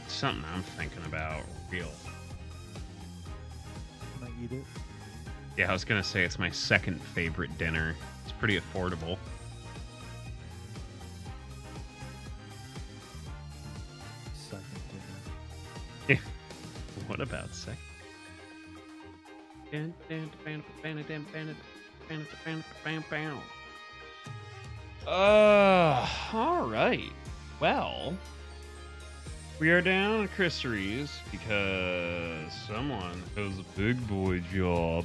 Something I'm thinking about real. Can I eat it? Yeah, I was gonna say it's my second favorite dinner. It's pretty affordable. Second dinner. What about second? All right. Well, we are down at Christeries because someone has a big boy job.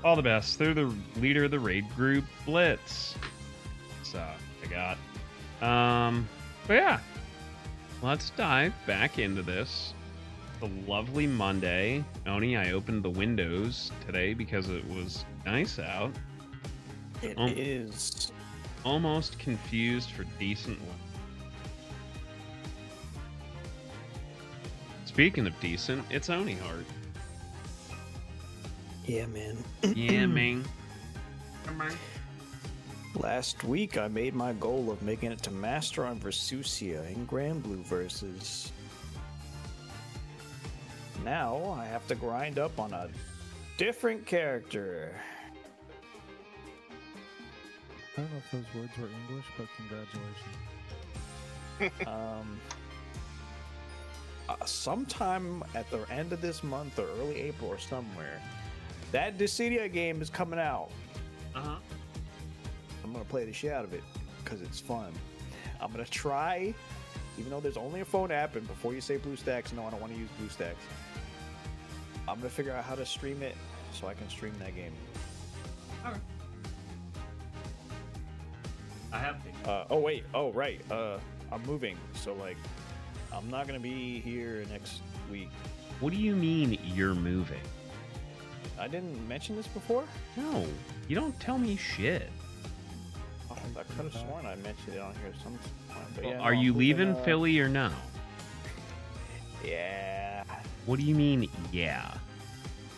All the best. They're the leader of the raid group, Blitz. So I got. But yeah, let's dive back into this. A lovely Monday. Oni, I opened the windows today because it was nice out. It is. Almost confused for decent weather. Speaking of decent, it's Oni Heart. Yeah, man. Yeah, man. Last week, I made my goal of making it to Master on Versusia in Grand Blue versus. Now, I have to grind up on a different character. I don't know if those words were English, but congratulations. Sometime at the end of this month or early April or somewhere, that Dissidia game is coming out. Uh-huh. I'm gonna play the shit out of it because it's fun. I'm gonna try, even though there's only a phone app, and before you say BlueStacks, no, I don't want to use BlueStacks. I'm gonna figure out how to stream it so I can stream that game. Okay. I have to. Oh wait, oh right. I'm moving, so like, I'm not gonna be here next week. What do you mean you're moving? I didn't mention this before. No, you don't tell me shit. Oh, I could have sworn I mentioned it on here sometime. But Well, yeah, are no, you I'm leaving moving, Philly or no? Yeah, What do you mean, yeah?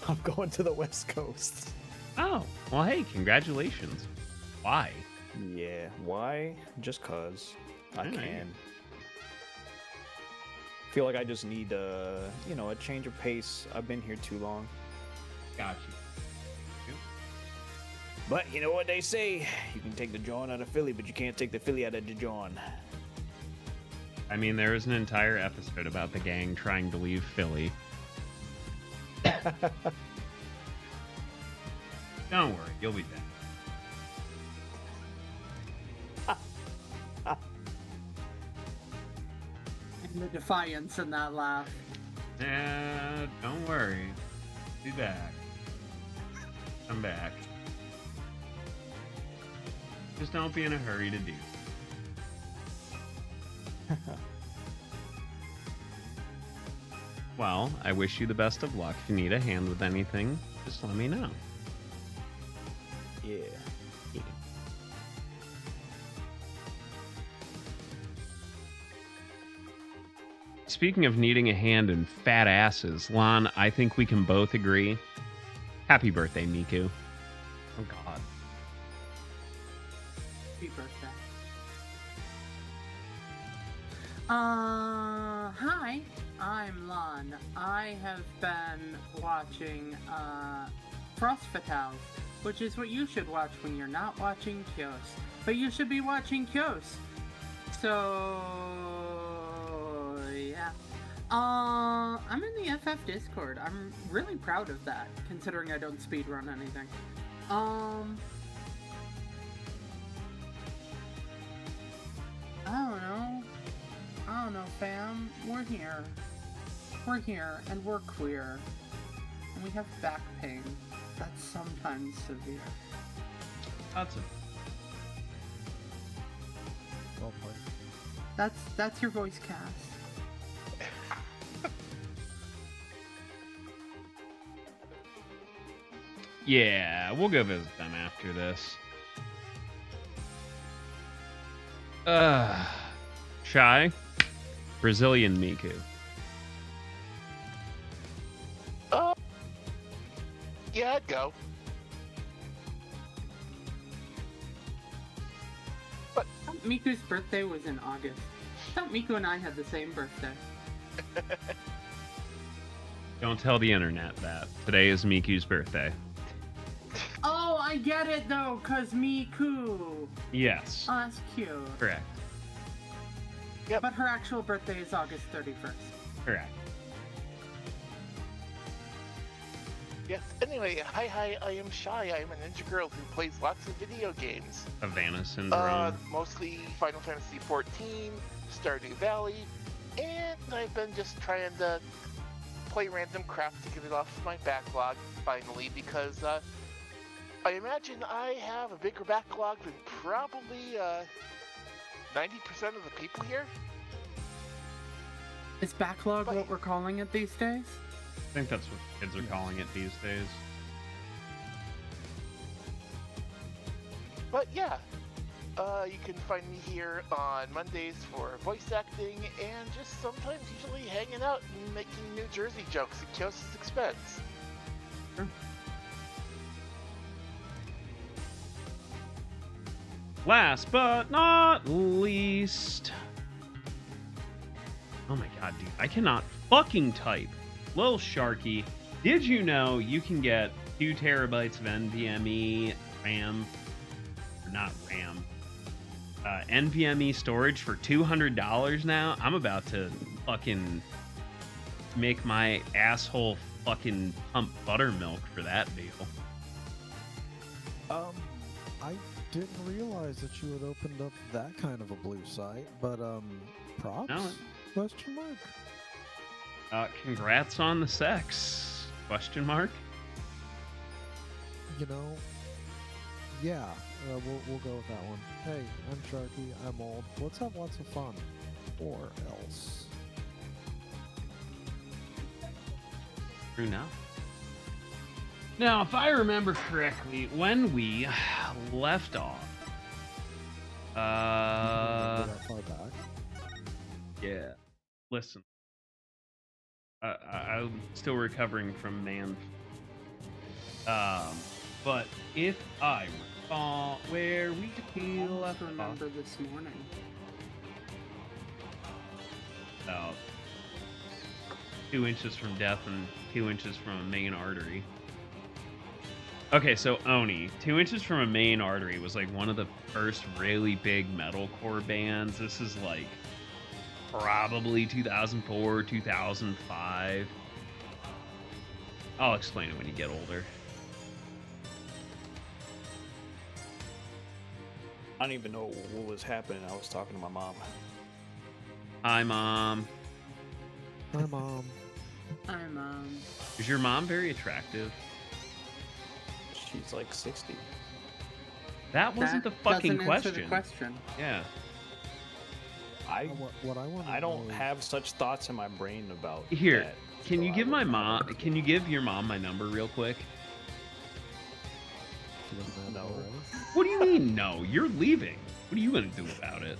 I'm going to the West Coast. Oh, well, hey, congratulations. Why? Yeah, why? Just cause I Alright. can. Feel like I just need a change of pace. I've been here too long. Got you. But you know what they say? You can take the John out of Philly, but you can't take the Philly out of the John. I mean, there was an entire episode about the gang trying to leave Philly. Don't worry, you'll be back. And the defiance in that laugh. Don't worry. Be back. I'm back. Just don't be in a hurry to do. Well, I wish you the best of luck. If you need a hand with anything, just let me know. Yeah. Speaking of needing a hand and fat asses, Lon, I think we can both agree. Happy birthday, Miku. Oh, God. Happy birthday. Hi, I'm Lon. I have been watching, Frost Fatale, which is what you should watch when you're not watching Kyos. But you should be watching Kyos. So, yeah. I'm in the FF Discord. I'm really proud of that, considering I don't speedrun anything. I don't know, fam. We're here. We're here, and we're queer. And we have back pain. That's sometimes severe. That's it. Well played. That's your voice cast. Yeah, we'll go visit them after this. Shy? Brazilian Miku. Yeah, I'd go. Miku's birthday was in August. thought Miku and I had the same birthday. Don't tell the internet that. Today is Miku's birthday. Oh, I get it though, cause Miku. Yes. Oh, that's cute. Correct. But her actual birthday is August 31st. Correct. Yes. Anyway, hi, I am Shy. I'm a ninja girl who plays lots of video games. Havana Syndrome. Mostly Final Fantasy XIV, Stardew Valley, and I've been just trying to play random crap to get it off my backlog finally, because I imagine I have a bigger backlog than probably 90% of the people here. Is backlog what we're calling it these days? I think that's what kids are calling it these days. But yeah, you can find me here on Mondays for voice acting and just sometimes usually hanging out and making New Jersey jokes at Kios's expense. Sure. Last but not least. Oh my god, dude. I cannot fucking type. Lil Sharky, did you know you can get 2 terabytes of NVMe RAM, or not RAM, NVMe storage for $200 now? I'm about to fucking make my asshole fucking pump buttermilk for that deal. I didn't realize that you had opened up that kind of a blue site, but props? No. Question mark? Congrats on the sex? Question mark? You know, yeah, we'll go with that one. Hey, I'm Sharky, I'm old. Let's have lots of fun. Or else. True now. Now, if I remember correctly, when we left off, Remember that far back? yeah, listen, I'm still recovering from but if I recall where we left off, Remember this morning. about 2 inches from death and 2 inches from a main artery. Okay, so Oni, 2 inches from a main artery was like one of the first really big metalcore bands. This is like probably 2004, 2005. I'll explain it when you get older. I don't even know what was happening. I was talking to my mom. Hi, Mom. Hi, Mom. Hi, Mom. Is your mom very attractive? She's like 60. That wasn't the fucking doesn't answer question. the question. Yeah. What I want I don't have such thoughts in my brain about Here, that, can so you I give my wouldn't mom? know. Can you give your mom my number real quick? She doesn't have it No. already. What do you mean? No, you're leaving. What are you gonna do about it?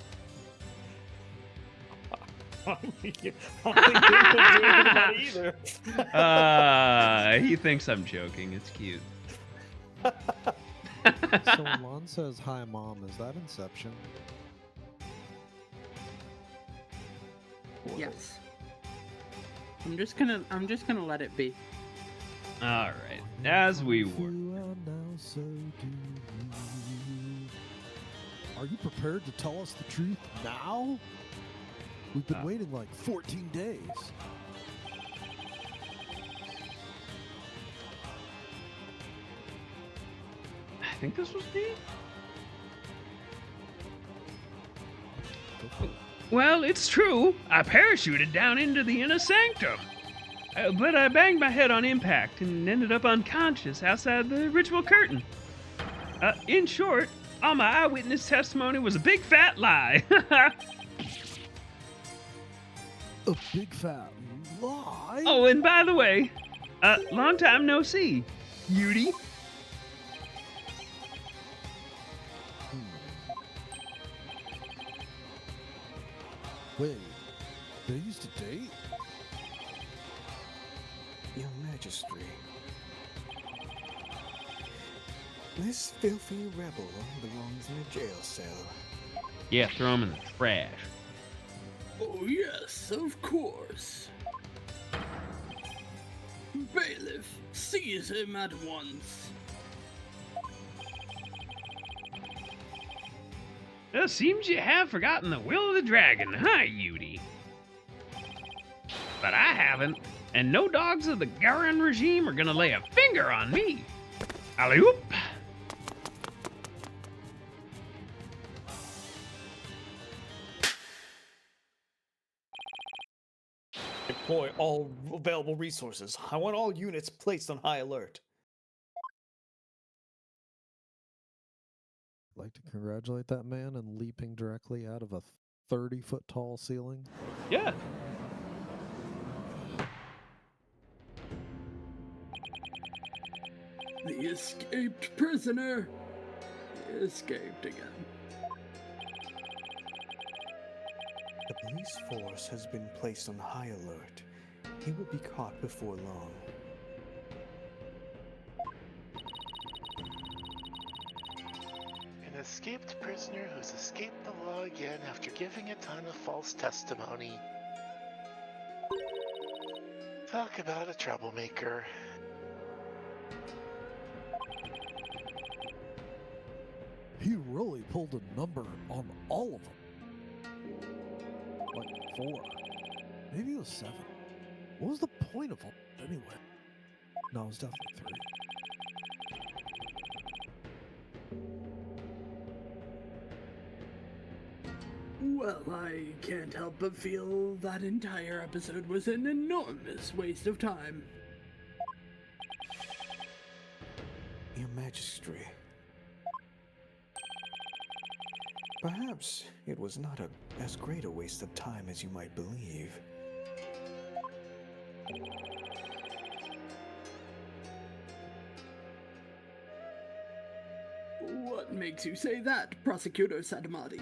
I don't think you will do anything about it either. He thinks I'm joking. It's cute. So when Lon says hi, Mom, is that Inception? Yes. I'm just gonna let it be. All right, as we were. You are now, so do you. Are you prepared to tell us the truth now? We've been waiting like 14 days. I think this was me. Go for it. Well, it's true. I parachuted down into the inner sanctum. But I banged my head on impact and ended up unconscious outside the ritual curtain. In short, all my eyewitness testimony was a big fat lie. A big fat lie? Oh, and by the way, long time no see, Beauty. Wait, they used to date? Your Majesty, this filthy rebel belongs in a jail cell. Yeah, throw him in the trash. Oh, yes, of course. Bailiff, seize him at once. It seems you have forgotten the will of the dragon, huh, Yudi? But I haven't, and no dogs of the Garan regime are gonna lay a finger on me. Alley-oop! Deploy all available resources. I want all units placed on high alert. I'd like to congratulate that man on leaping directly out of a 30-foot tall ceiling. Yeah. The escaped prisoner. He escaped again. The police force has been placed on high alert. He will be caught before long. An escaped prisoner who's escaped the law again after giving a ton of false testimony. Talk about a troublemaker. He really pulled a number on all of them. Like 4. Maybe it was 7. What was the point of all anyway? No, it was definitely 3. Well, I can't help but feel that entire episode was an enormous waste of time. Your Majesty. Perhaps it was not as great a waste of time as you might believe. What makes you say that, Prosecutor Sadamati?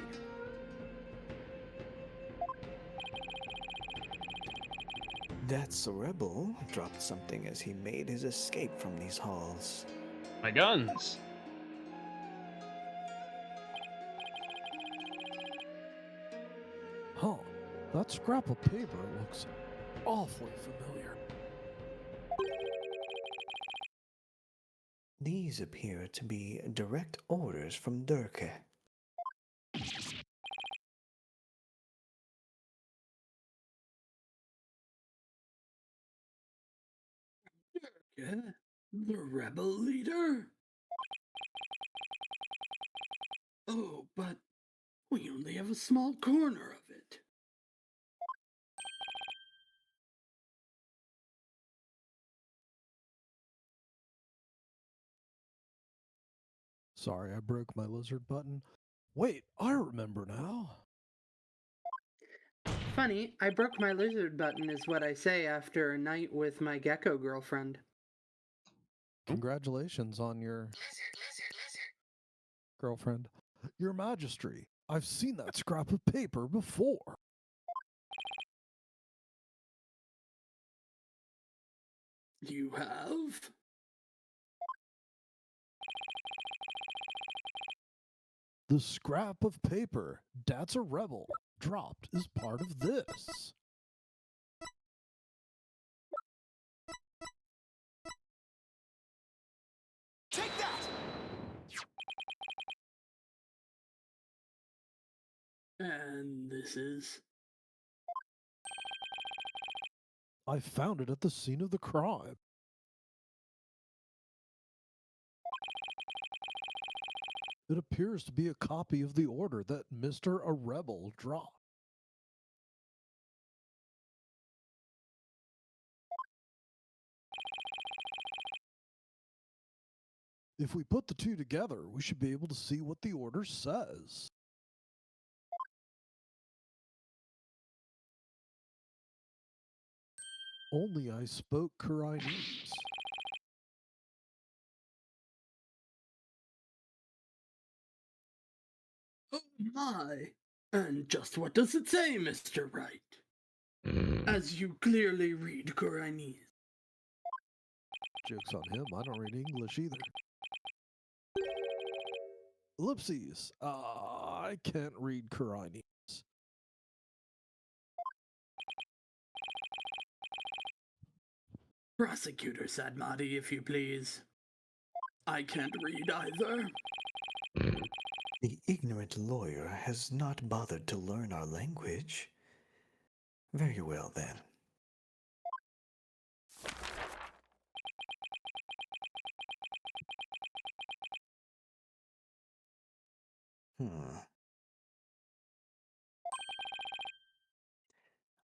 That rebel dropped something as he made his escape from these halls. My guns. Huh. That scrap of paper looks awfully familiar. These appear to be direct orders from Durke. Yeah, the rebel leader? Oh, but we only have a small corner of it. Sorry, I broke my lizard button. Wait, I remember now. Funny, I broke my lizard button, is what I say after a night with my gecko girlfriend. Congratulations on your girlfriend. Your Majesty, I've seen that scrap of paper before. You have? The scrap of paper that's a rebel dropped is part of this. Take that! And this is... I found it at the scene of the crime. It appears to be a copy of the order that Mr. A Rebel dropped. If we put the two together, we should be able to see what the order says. Only I spoke Kurainese. Oh my! And just what does it say, Mr. Wright? As you clearly read Guyanese. Joke's on him, I don't read English either. Ellipses. I can't read Kurainese. Prosecutor Sadmati, if you please. I can't read either. The ignorant lawyer has not bothered to learn our language. Very well, then. Hmm.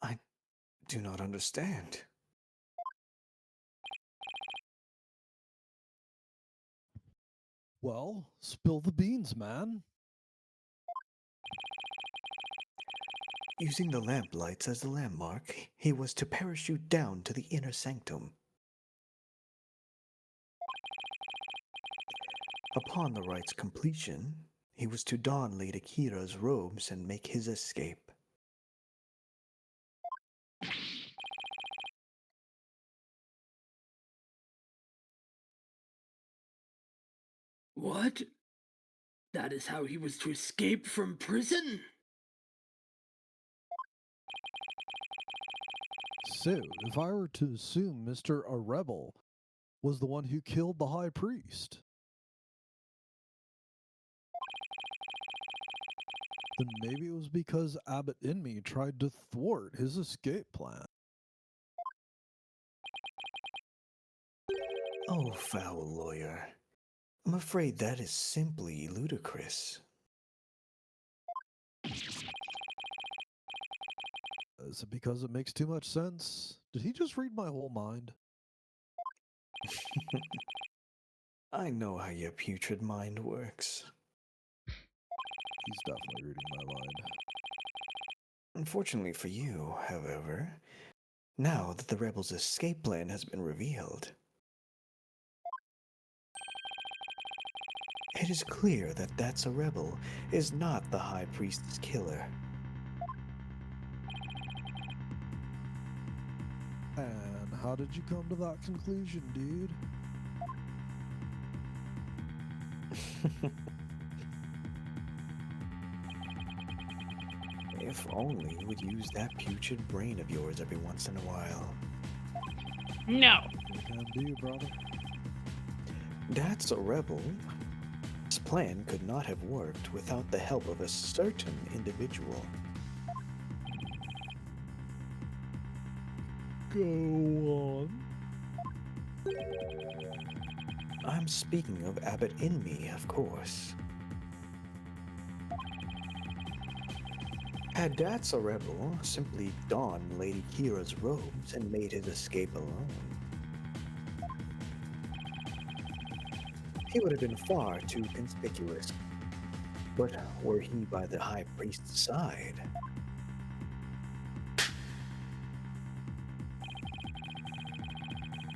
I do not understand. Well, spill the beans, man. Using the lamplights as the landmark, he was to parachute down to the inner sanctum. Upon the rite's completion, he was to don Lady Kira's robes and make his escape. What? That is how he was to escape from prison? So, if I were to assume Mr. A Rebel was the one who killed the High Priest, then maybe it was because Abbot Inme tried to thwart his escape plan. Oh, foul lawyer. I'm afraid that is simply ludicrous. Is it because it makes too much sense? Did he just read my whole mind? I know how your putrid mind works. He's definitely reading my mind. Unfortunately for you, however, now that the rebels' escape plan has been revealed, it is clear that That's a Rebel is not the High Priest's killer. And how did you come to that conclusion, dude? If only you would use that putrid brain of yours every once in a while. No. What can do, brother? That's a Rebel. This plan could not have worked without the help of a certain individual. Go on. I'm speaking of Abbot Inme, of course. Had That's a Rebel simply donned Lady Kira's robes and made his escape alone, he would have been far too conspicuous. But were he by the High Priest's side,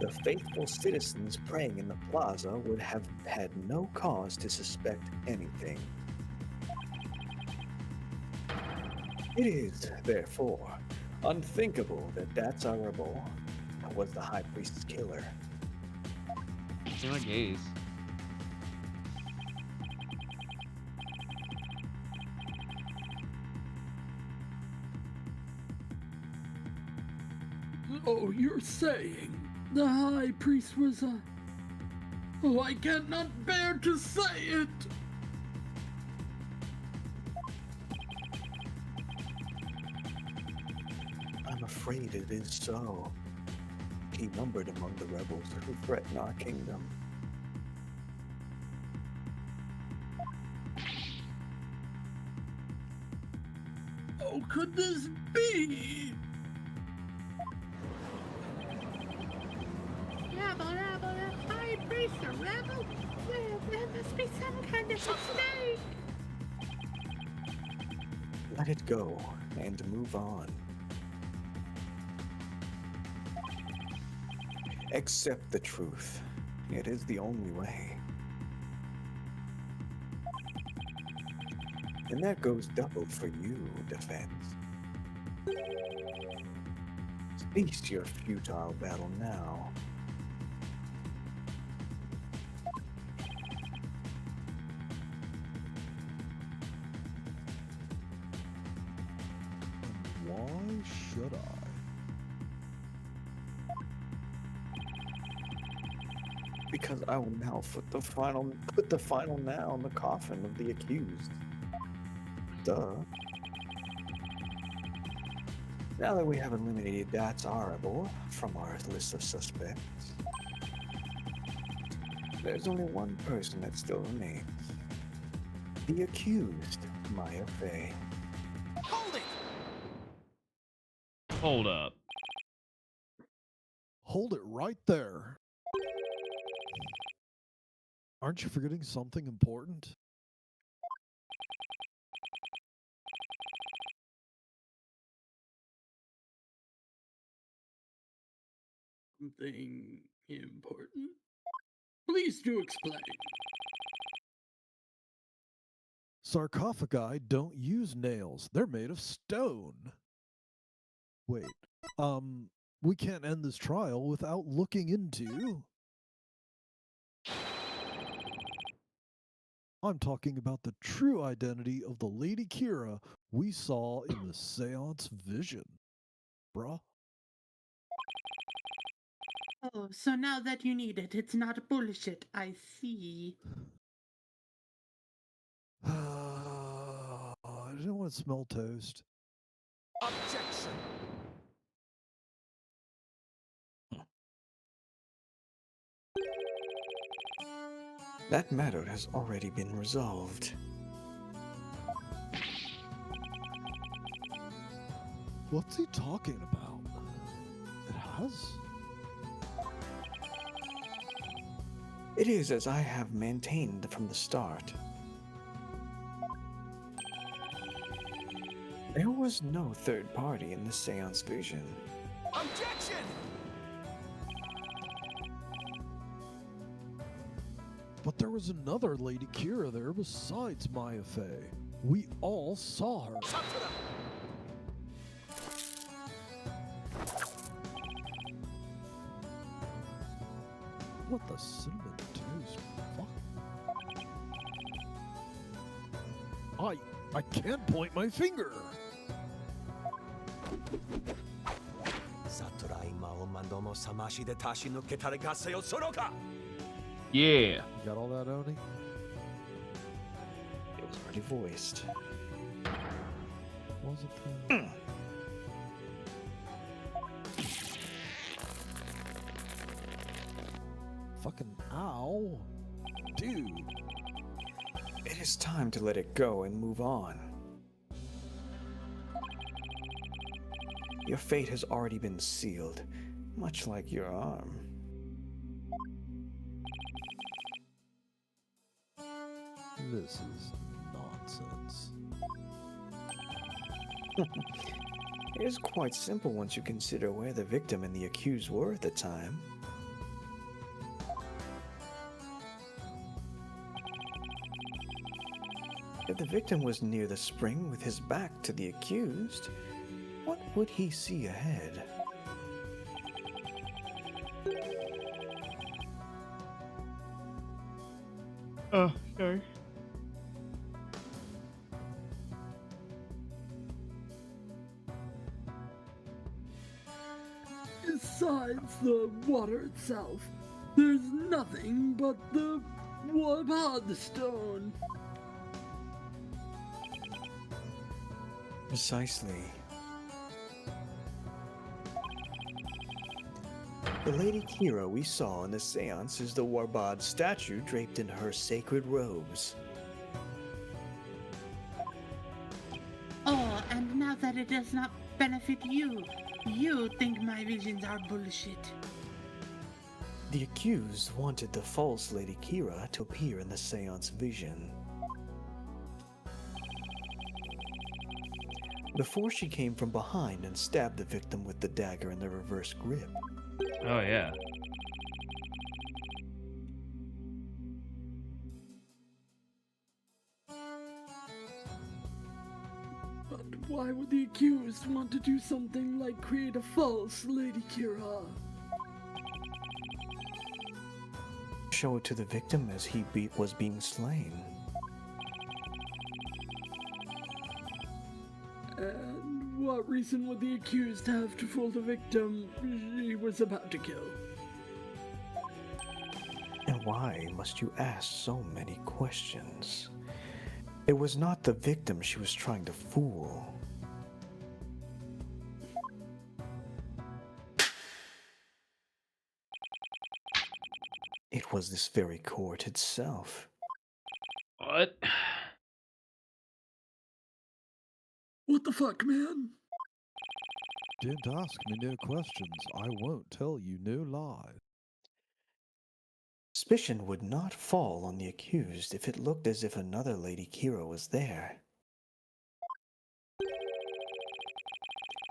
the faithful citizens praying in the plaza would have had no cause to suspect anything. It is, therefore, unthinkable that That's a Rebel was the High Priest's killer. See my gaze. Oh, you're saying the High Priest was a... Oh, I cannot bear to say it! I'm afraid it is so. He numbered among the rebels who threaten our kingdom. How could this be? Rebel, the High Priest a rebel? Well, there must be some kind of mistake. Let it go and move on. Accept the truth. It is the only way. And that goes double for you, Defense. Cease your futile battle now. And why should I? Because I will now put the final nail in the coffin of the accused. Duh. Now that we have eliminated that horrible from our list of suspects, there's only one person that still remains. The accused, Maya Fey. Hold up. Hold it right there. Aren't you forgetting something important? Something important? Please do explain. Sarcophagi don't use nails. They're made of stone. Wait, we can't end this trial without looking into... I'm talking about the true identity of the Lady Kira we saw in the seance vision. Bruh. Oh, so now that you need it, it's not bullshit. I see. I didn't want to smell toast. Objection! That matter has already been resolved. What's he talking about? It has? It is as I have maintained from the start. There was no third party in the seance vision. Objection! But there was another Lady Kira there besides Maya Fey. We all saw her. Satura! What the cinnamon toast? Fuck. I can't point my finger. Satura ima o mandomo samashi de tashi no ketare kase o soroka! Yeah. You got all that, Oni? It was already voiced. Was it the... Fucking ow. Dude. It is time to let it go and move on. Your fate has already been sealed, much like your arm. This is nonsense. It is quite simple once you consider where the victim and the accused were at the time. If the victim was near the spring with his back to the accused, what would he see ahead? Sorry. Besides the water itself, there's nothing but the Wabad stone. Precisely. The Lady Kira we saw in the seance is the Warbad statue draped in her sacred robes. Oh, and now that it does not benefit you, you think my visions are bullshit. The accused wanted the false Lady Kira to appear in the seance vision. Before she came from behind and stabbed the victim with the dagger in the reverse grip. Oh, yeah. But why would the accused want to do something like create a false Lady Kira? Show it to the victim as he was being slain. And what reason would the accused have to fool the victim she was about to kill? Why must you ask so many questions? It was not the victim she was trying to fool. It was this very court itself. What? What the fuck, man? Didn't ask me no questions. I won't tell you no lie. Suspicion would not fall on the accused if it looked as if another Lady Kira was there.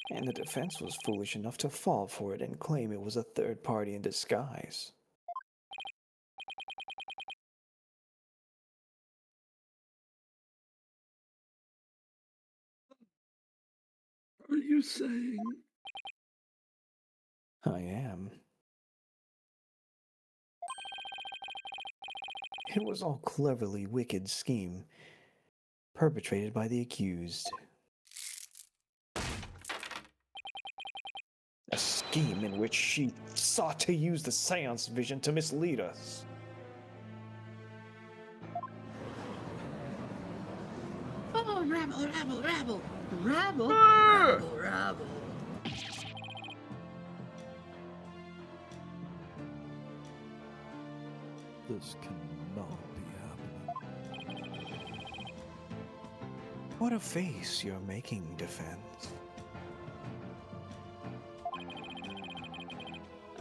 And the defense was foolish enough to fall for it and claim it was a third party in disguise. Are you saying? I am. It was all cleverly wicked scheme perpetrated by the accused. A scheme in which she sought to use the seance vision to mislead us. Oh, rabble, rabble, rabble, rabble, Ah! rabble, rabble. This cannot be happening. What a face you're making, Defense.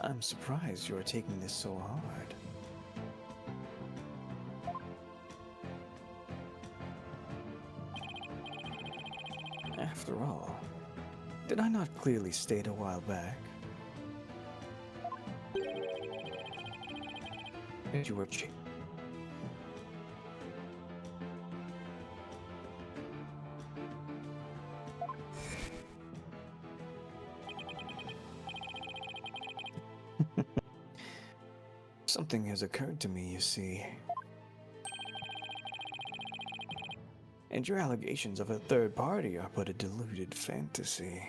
I'm surprised you're taking this so hard. After all, did I not clearly state a while back that you were Something has occurred to me, you see. And your allegations of a third party are but a deluded fantasy.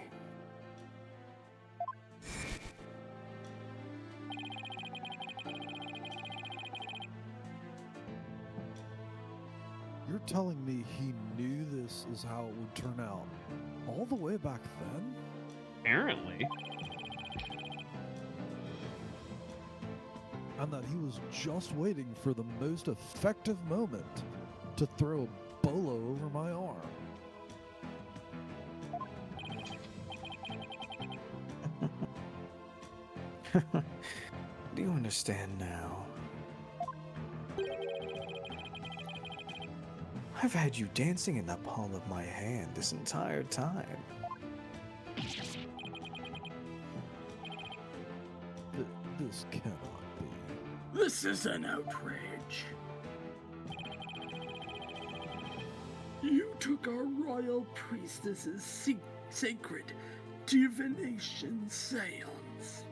You're telling me he knew this is how it would turn out all the way back then? Apparently. And that he was just waiting for the most effective moment to throw a bolo over my arm. Do you understand now? I've had you dancing in the palm of my hand this entire time. This cannot be. This is an outrage. You took our royal priestess's sacred divination seance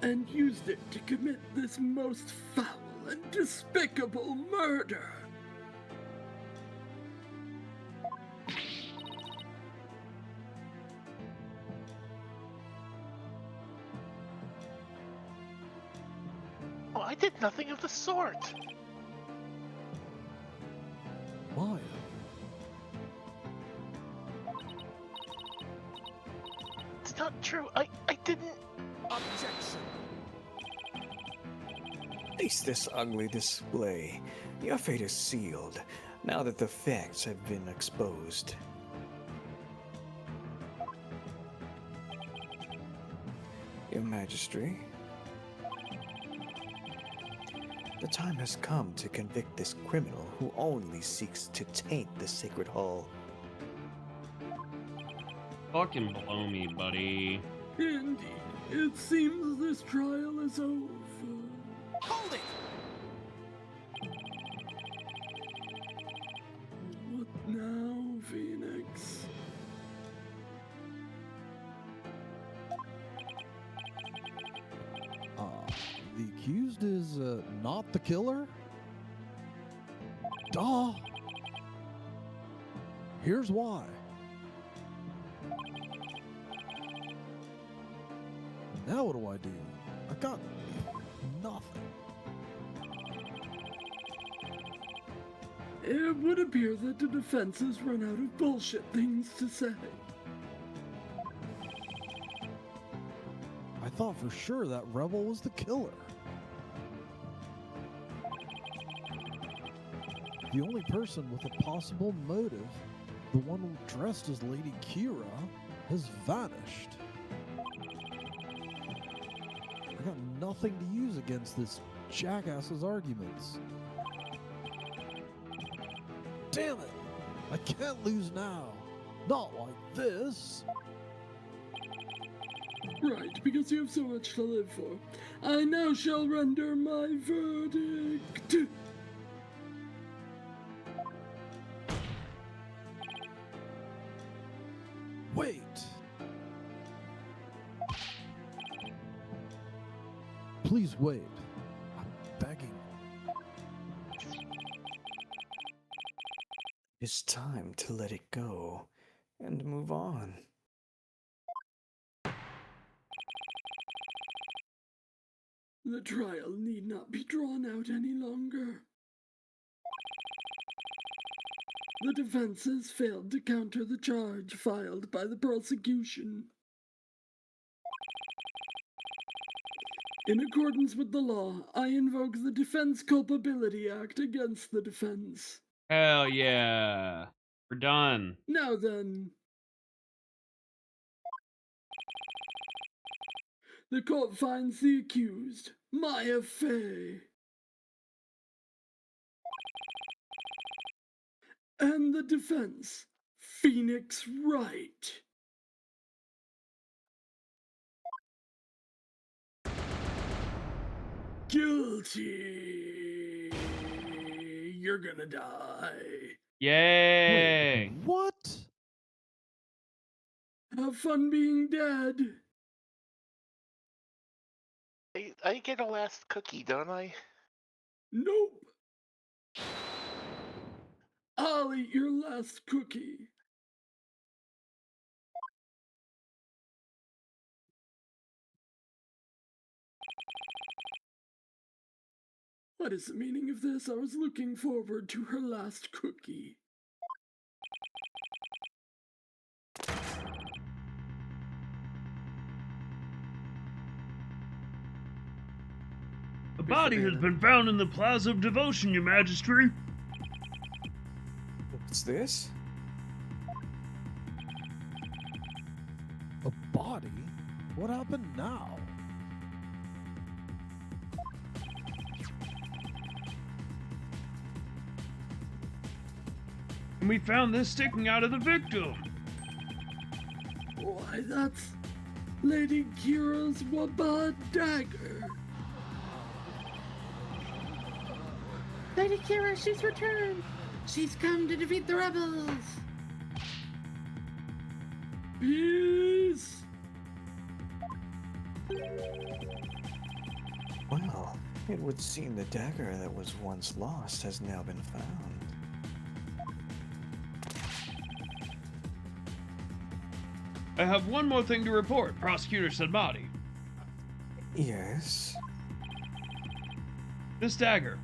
and used it to commit this most foul and despicable murder. Oh, I did nothing of the sort. Maya, It's not true. I didn't. Objection. Face this ugly display. Your fate is sealed, now that the facts have been exposed. Your Majesty, the time has come to convict this criminal who only seeks to taint the sacred hall. Fucking blow me, buddy. Indeed, it seems this trial is over. Hold it! What now, Phoenix? the accused is not the killer? Duh! Here's why. Now what do? I got Nothing. It would appear that the defense has run out of bullshit things to say. I thought for sure that rebel was the killer. The only person with a possible motive, the one dressed as Lady Kira, has vanished. I got nothing to use against this jackass's arguments. Damn it! I can't lose now. Not like this. Right, because you have so much to live for. I now shall render my verdict. Wait! Please wait. I'm begging. It's time to let it go and move on. The trial need not be drawn out any longer. The defense has failed to counter the charge filed by the prosecution. In accordance with the law, I invoke the Defense Culpability Act against the defense. Hell yeah. We're done. Now then, the court finds the accused, Maya Fey, and the defense, Phoenix Wright, guilty. You're gonna die. Yay. Wait, what? Have fun being dead. I get a last cookie, don't I? Nope. I'll eat your last cookie. What is the meaning of this? I was looking forward to her last cookie. A body has been found in the Plaza of Devotion, Your Majesty. What's this? A body? What happened now? And we found this sticking out of the victim. Why, that's Lady Kira's Wabad dagger. Lady Kira, she's returned. She's come to defeat the rebels. Peace. Well, it would seem the dagger that was once lost has now been found. I have one more thing to report, Prosecutor Sadmati. Yes? This dagger.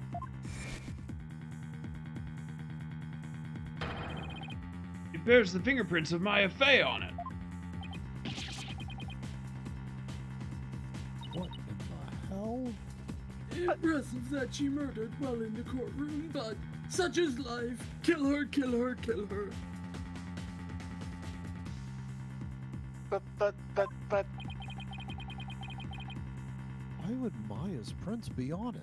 It bears the fingerprints of Maya Fey on it. What in the hell? Impressive that she murdered well in the courtroom, but such is life. Kill her, kill her, kill her. But. Why would Maya's prints be on it?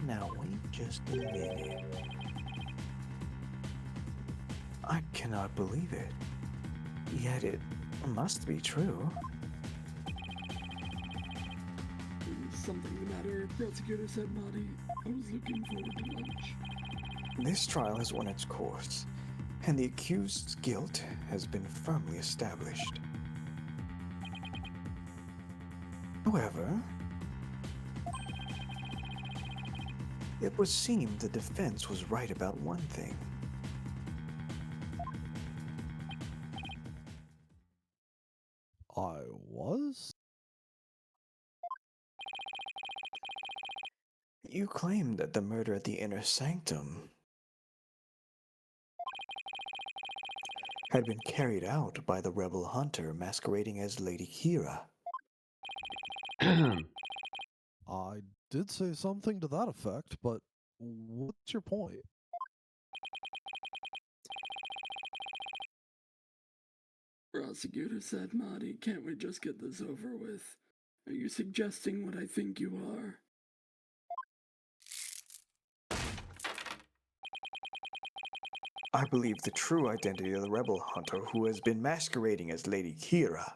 Now wait just a minute. I cannot believe it. Yet it must be true. There's something the matter, Prosecutor said, Marty. I was looking forward to lunch. This trial has run its course, and the accused's guilt has been firmly established. However, it would seem the defense was right about one thing. was? You claimed that the murder at the inner sanctum had been carried out by the rebel hunter masquerading as Lady Kira. I did say something to that effect, but what's your point? Prosecutor said, Marty, can't we just get this over with? Are you suggesting what I think you are? I believe the true identity of the rebel hunter who has been masquerading as Lady Kira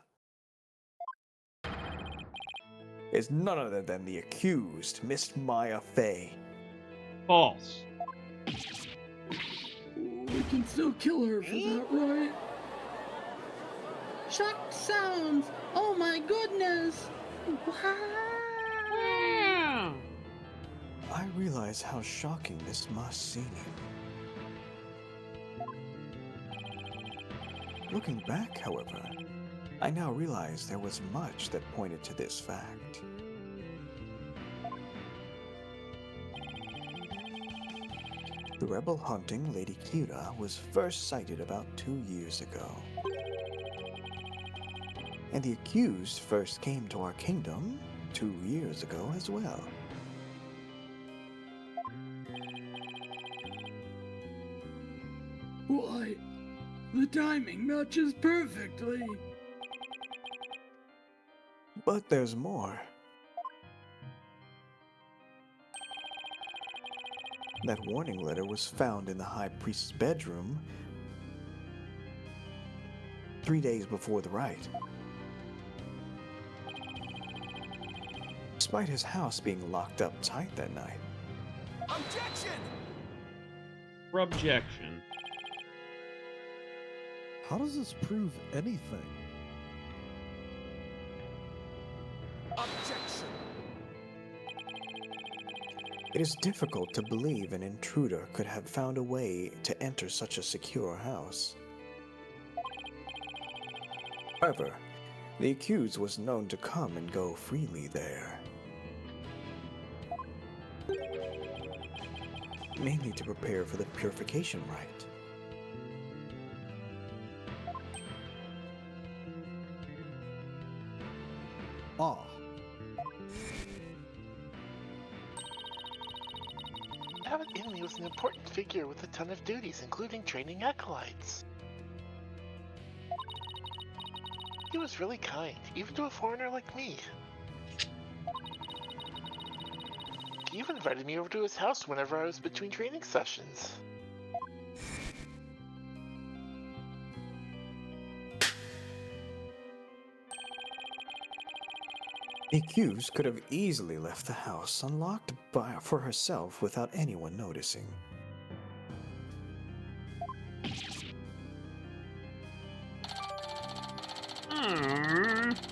is none other than the accused, Miss Maya Fey. False. We can still kill her for that, right? Shock sounds! Oh my goodness! Wow! I realize how shocking this must seem. Looking back, however, I now realize there was much that pointed to this fact. The rebel hunting Lady Kira was first sighted about 2 years ago. And the accused first came to our kingdom 2 years ago as well. Why, the timing matches perfectly. But there's more. That warning letter was found in the High Priest's bedroom 3 days before the rite. Despite his house being locked up tight that night. Objection! Objection. How does this prove anything? Objection! It is difficult to believe an intruder could have found a way to enter such a secure house. However, the accused was known to come and go freely there. Mainly to prepare for the purification rite. Ah, Abbot Enemy was an important figure with a ton of duties, including training acolytes. He was really kind, even to a foreigner like me. He even invited me over to his house whenever I was between training sessions. The accused could have easily left the house unlocked for herself without anyone noticing.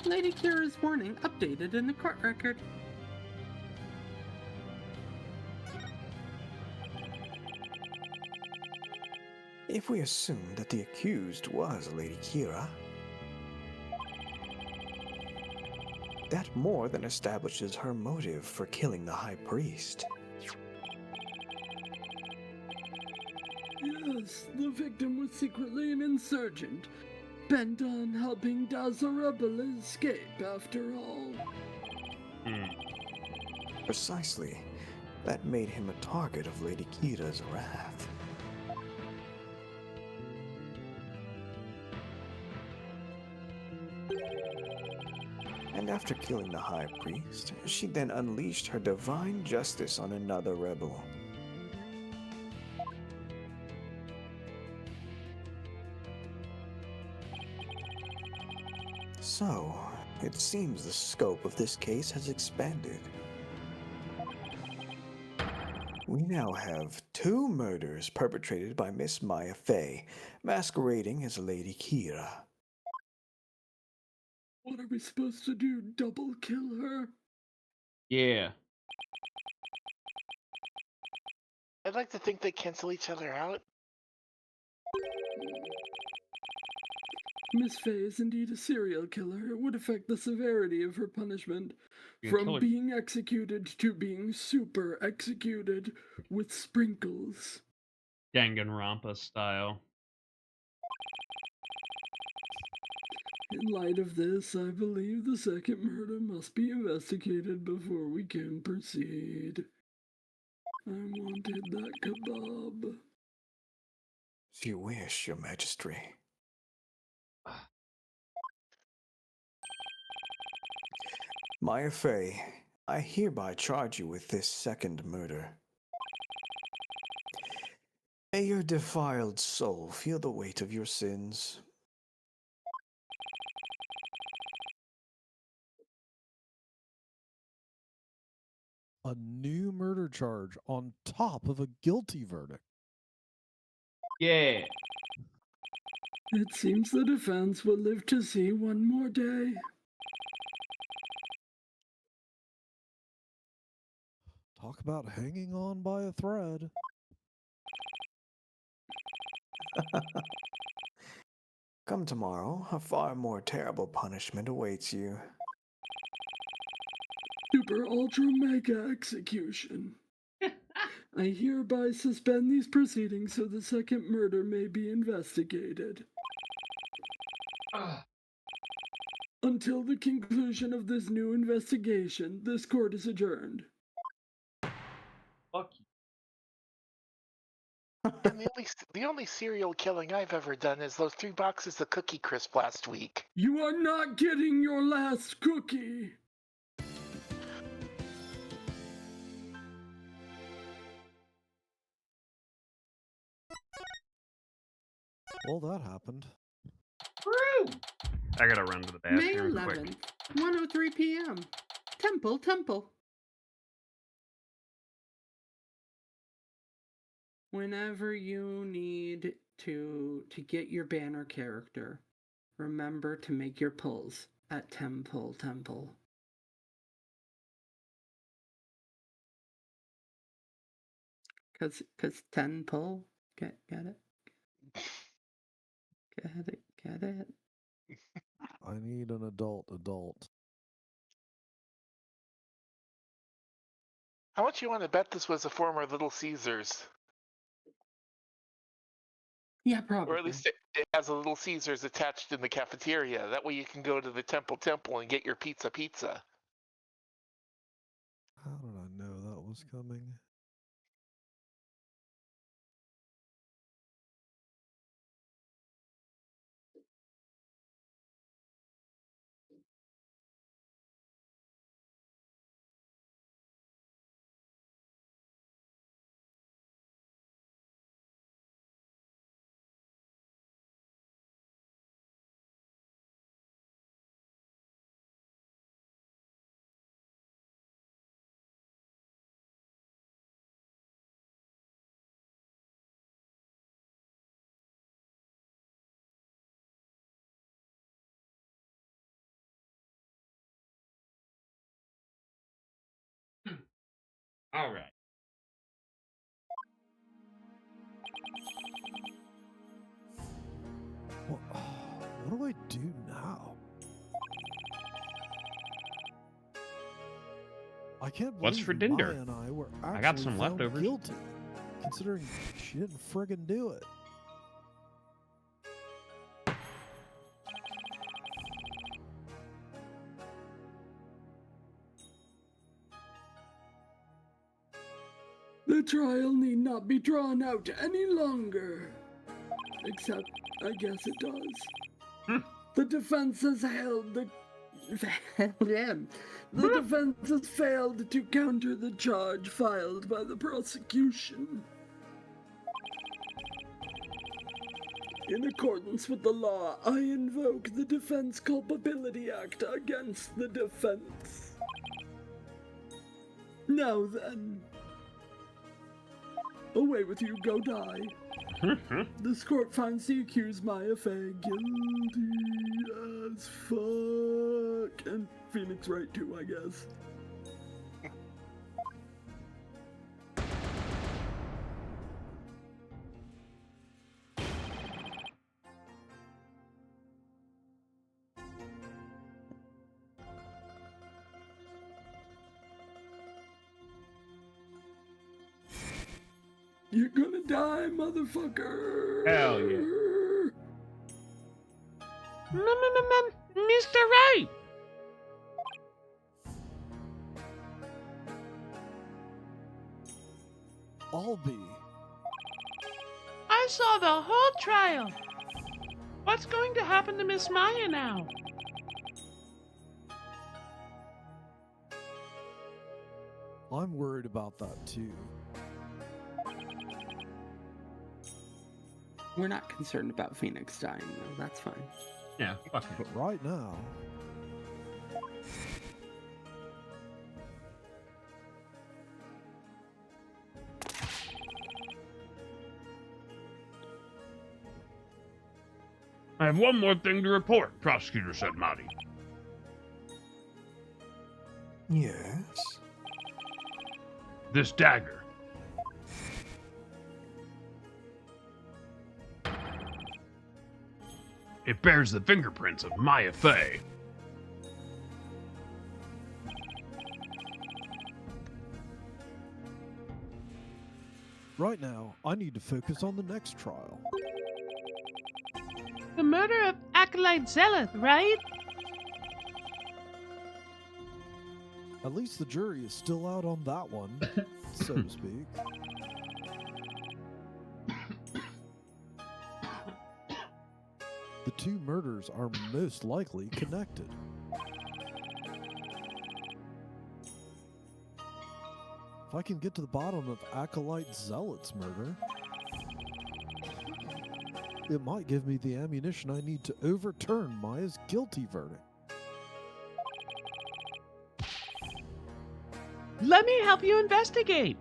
Lady Kira's warning updated in the court record. If we assume that the accused was Lady Kira, that more than establishes her motive for killing the High Priest. Yes, the victim was secretly an insurgent, bent on helping Dazarebel escape after all. Precisely. That made him a target of Lady Kira's wrath. And after killing the High Priest, she then unleashed her divine justice on another rebel. So, it seems the scope of this case has expanded. We now have 2 murders perpetrated by Miss Maya Fey, masquerading as Lady Kira. What are we supposed to do? Double kill her? Yeah. I'd like to think they cancel each other out. Miss Fey is indeed a serial killer, it would affect the severity of her punishment You from kill her- being executed to being super executed with sprinkles. Danganronpa style. In light of this, I believe the second murder must be investigated before we can proceed. I wanted that kebab. As you wish, Your Majesty. Maya Fey, I hereby charge you with this second murder. May your defiled soul feel the weight of your sins. A new murder charge on top of a guilty verdict. Yeah. It seems the defense will live to see one more day. Talk about hanging on by a thread. Come tomorrow, a far more terrible punishment awaits you. Super Ultra Mega Execution. I hereby suspend these proceedings so the second murder may be investigated. Until the conclusion of this new investigation, this court is adjourned. Fuck you. And the only serial killing I've ever done is those 3 boxes of Cookie Crisp last week. You are not getting your last cookie. Well, that happened. Woo! I gotta run to the May bathroom quick. 11th, 1:03 p.m. Temple. Whenever you need to get your banner character, remember to make your pulls at Temple. Cause 10 pull. Get it? Get it? I need an adult. How much you want to bet this was a former Little Caesars? Yeah, probably. Or at least it has a Little Caesars attached in the cafeteria. That way you can go to the Temple and get your pizza. How did I know that was coming? All right. What do I do now? I can't believe What's for dinner? Maya and I were actually I got some found leftovers. guilty, considering she didn't friggin' do it. The trial need not be drawn out any longer. Except, I guess it does. The defense has held the... The defense has failed to counter the charge filed by the prosecution. In accordance with the law, I invoke the Defense Culpability Act against the defense. Now then... Away with you, go die. This court finds the accused Maya Fey guilty as fuck. And Phoenix Wright too, I guess. You're gonna die, motherfucker! Hell yeah. Mr. Wright! Albie. I saw the whole trial. What's going to happen to Miss Maya now? I'm worried about that too. We're not concerned about Phoenix dying, though. That's fine. Yeah, fuck it. But right now, I have one more thing to report, Prosecutor said Marty. Yes. This dagger. It bears the fingerprints of Maya Fey. right now, I need to focus on the next trial. The murder of Acolyte Zeleth, right? At least the jury is still out on that one, so to speak. The two murders are most likely connected. If I can get to the bottom of Acolyte Zealot's murder, it might give me the ammunition I need to overturn Maya's guilty verdict. Let me help you investigate.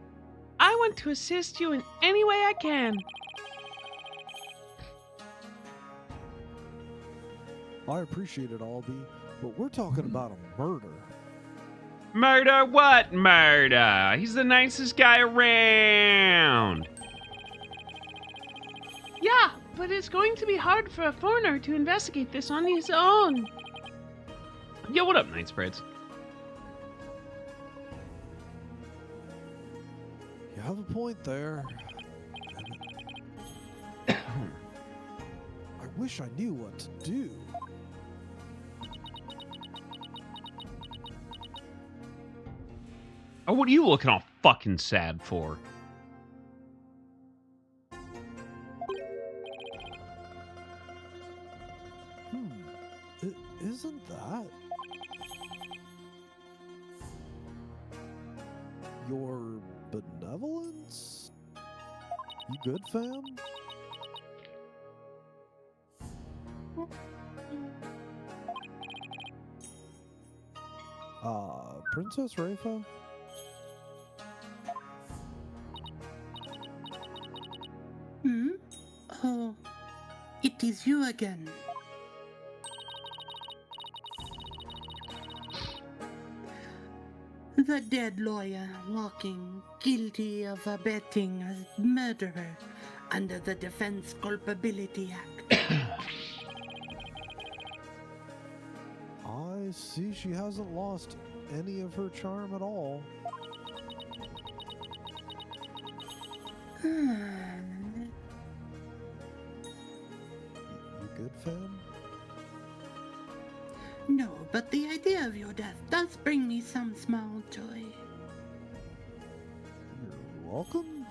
I want to assist you in any way I can. I appreciate it, Albie, but we're talking about a murder. Murder what murder? He's the nicest guy around. Yeah, but it's going to be hard for a foreigner to investigate this on his own. Yo, what up, Night Spreads? You have a point there. I wish I knew what to do. Oh, what are you looking all fucking sad for? Isn't that your benevolence? You good, fam? Princess Rafa? Hmm? Oh, it is you again. The dead lawyer walking guilty of abetting a murderer under the Defense Culpability Act. I see she hasn't lost any of her charm at all. You good, fam? No, but the idea of your death does bring me some small joy. You're welcome.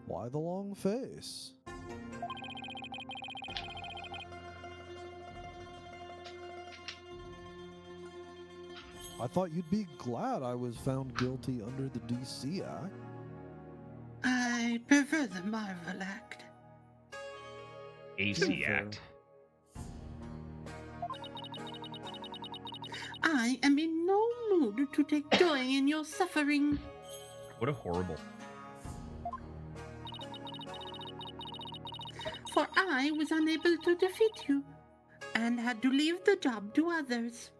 Why the long face? I thought you'd be glad I was found guilty under the DC Act. I prefer the Marvel Act. AC Fair. Act. I am in no mood to take joy in your suffering. What a horrible. For I was unable to defeat you, and had to leave the job to others.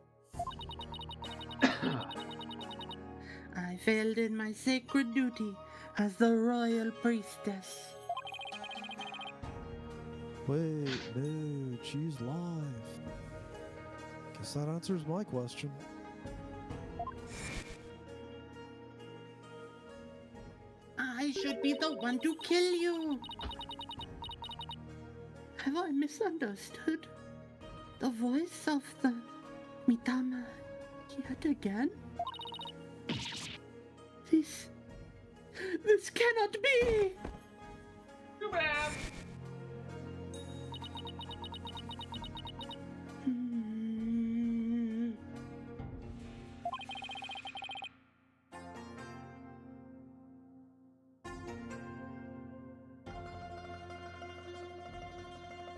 I failed in my sacred duty as the royal priestess. Wait, no, choose live. Guess that answers my question. I should be the one to kill you. Have I misunderstood the voice of the Mitama yet again? This cannot be! Too bad. Hmm.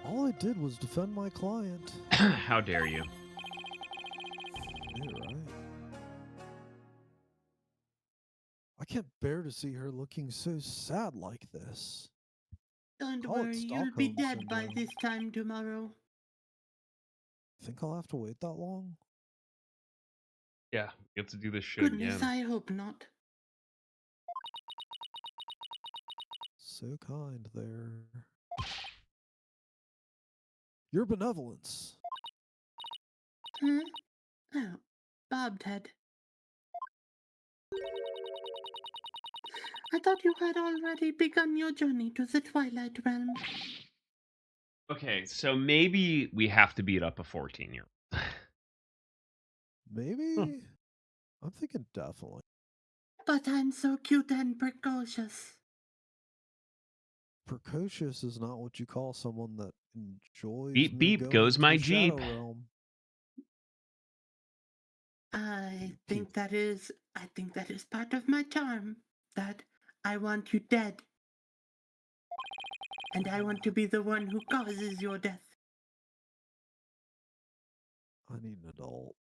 All I did was defend my client. How dare you? Yeah, right. I can't bear to see her looking so sad like this. Don't Call it worry, you'll be Stockholm dead by syndrome. this time tomorrow. Think I'll have to wait that long? Yeah, you have to do this shit Goodness, again. I hope not. So kind there. Your benevolence. Huh? Oh, bobbed head. I thought you had already begun your journey to the Twilight Realm. Okay, so maybe we have to beat up a 14-year-old. Maybe? I'm thinking definitely. But I'm so cute and precocious. Precocious is not what you call someone that enjoys Beep me beep going goes into my the Shadow Jeep. Realm. I Keep- think that is part of my charm. That I want you dead. And I want to be the one who causes your death. I need an adult.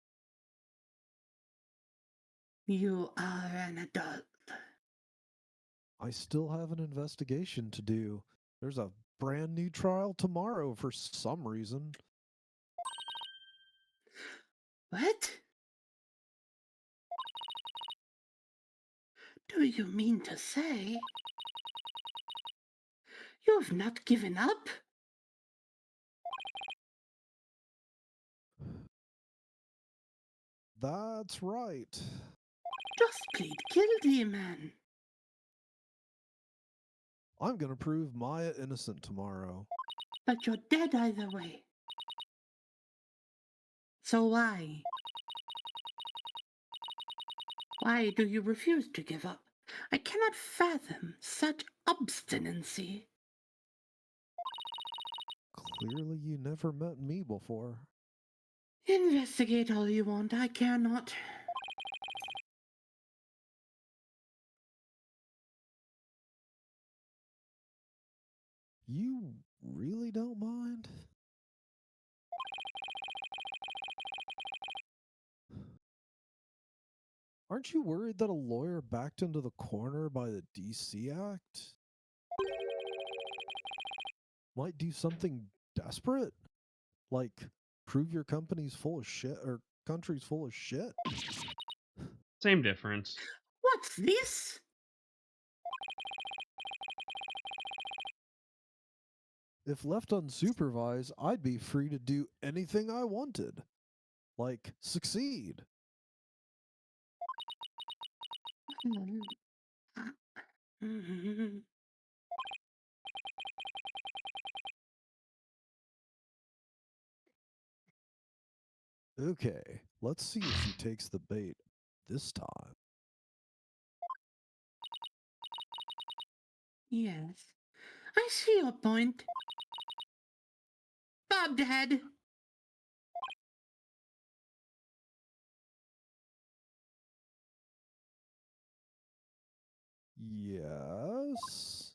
You are an adult. I still have an investigation to do. There's a brand new trial tomorrow for some reason. What? Do you mean to say you've not given up? That's right. Just plead guilty, man. I'm gonna prove Maya innocent tomorrow. But you're dead either way. So why? Why do you refuse to give up? I cannot fathom such obstinacy. Clearly you never met me before. Investigate all you want, I care not. You really don't mind? Aren't you worried that a lawyer backed into the corner by the DC Act might do something desperate? Like prove your company's full of shit or country's full of shit? Same difference. What's this? If left unsupervised, I'd be free to do anything I wanted. Like succeed. Okay, let's see if she takes the bait this time. Yes, I see your point. Bobbed head. Yes.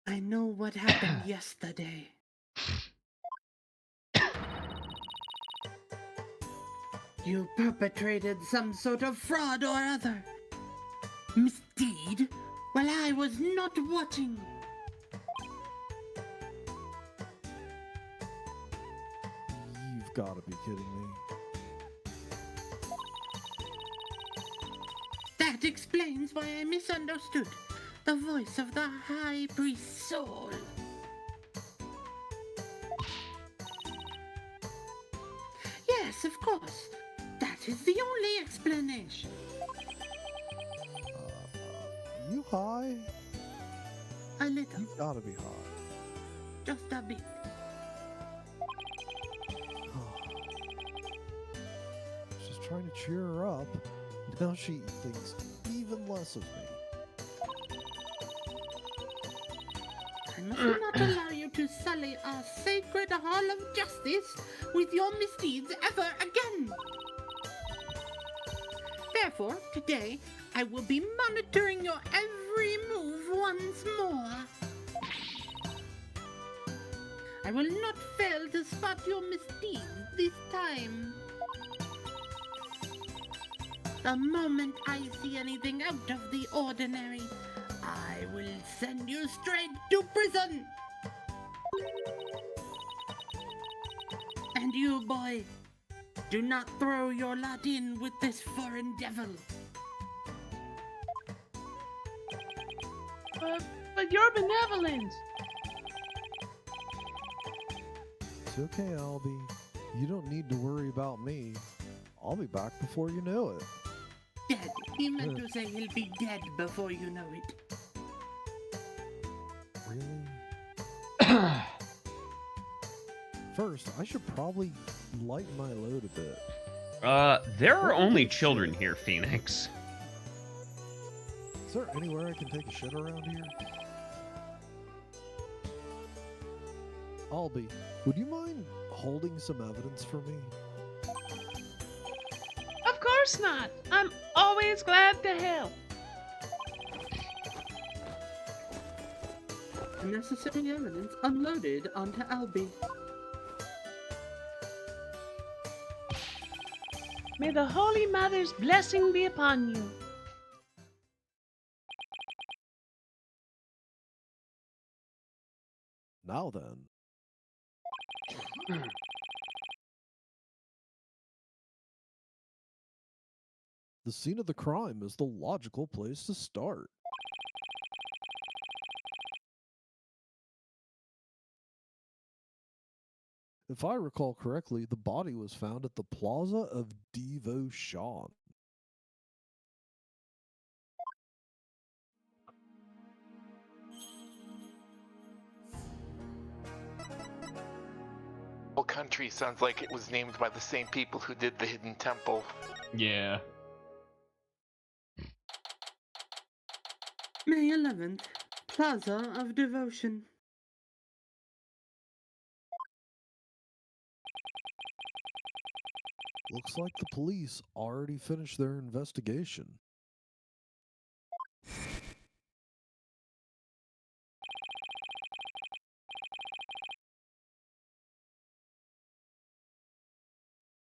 I know what happened yesterday. You perpetrated some sort of fraud or other. Misdeed while I was not watching. You've got to be kidding me. That explains why I misunderstood. the voice of the High Priest's soul. Yes, of course. That is the only explanation. You high? A little, You gotta be high. just a bit. Just trying to cheer her up. Now she thinks even less of me. I must not allow you to sully our sacred hall of justice with your misdeeds ever again. Therefore, today, I will be monitoring your every move once more. I will not fail to spot your misdeeds this time. The moment I see anything out of the ordinary, I will send you straight to prison. And you, boy, do not throw your lot in with this foreign devil. But your benevolence. It's okay, Albie. You don't need to worry about me. I'll be back before you know it. Dead. He meant to say he'll be dead before you know it. Really? First, I should probably lighten my load a bit. There are only children here, Phoenix. Is there anywhere I can take a shit around here? Albie, would you mind holding some evidence for me? Of course not. I'm always glad to help. Necessary evidence unloaded onto Albie. May the Holy Mother's blessing be upon you. Now then. The scene of the crime is the logical place to start. If I recall correctly, the body was found at the Plaza of Devotion. Whole country sounds like it was named by the same people who did the Hidden Temple. Yeah. May 11th, Plaza of Devotion. Looks like the police already finished their investigation.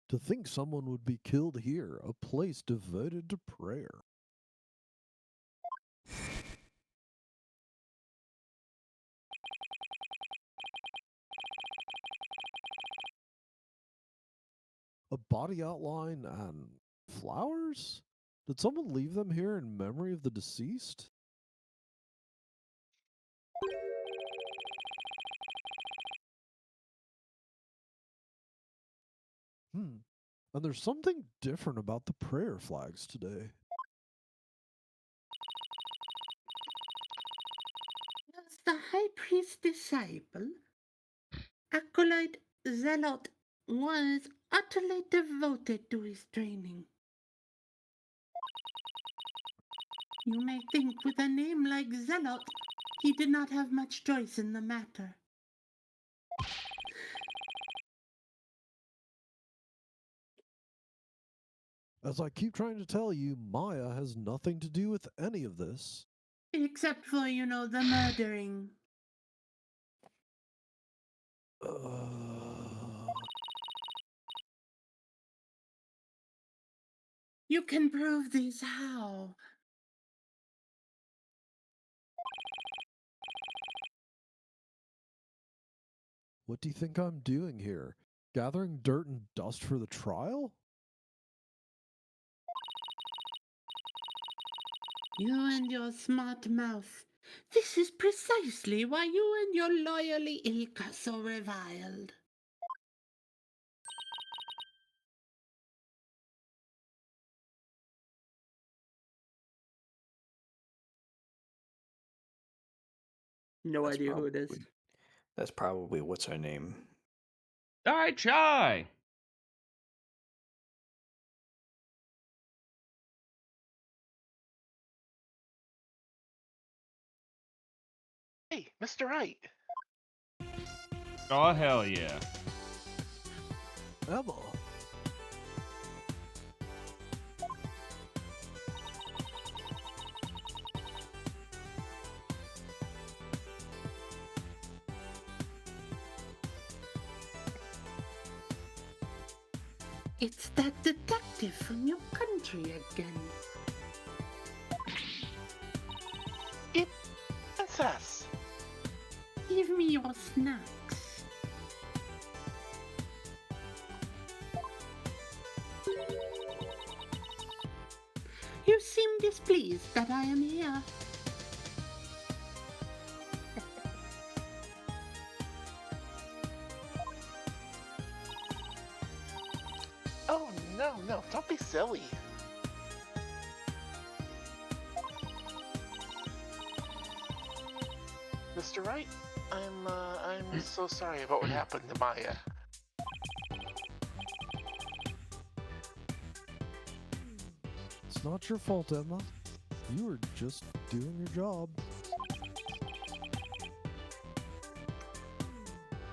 To think someone would be killed here, a place devoted to prayer. A body outline and flowers? Did someone leave them here in memory of the deceased? And there's something different about the prayer flags today. Was the high priest's disciple, acolyte, zealot, was utterly devoted to his training. You may think with a name like Zealot, he did not have much choice in the matter. As I keep trying to tell you, Maya has nothing to do with any of this. Except for, the murdering. You can prove this how? What do you think I'm doing here? Gathering dirt and dust for the trial? You and your smart mouth. This is precisely why you and your loyally ilk are so reviled. No That's idea who it is. That's probably what's her name. Die Chai! Hey, Mr. Wright. Oh, hell yeah. Emma. It's that detective from your country again. Princess. Give me your snacks. You seem displeased that I am here. Oh, no, don't be silly. Mr. Wright, I'm so sorry about what happened to Maya. It's not your fault, Emma. You were just doing your job.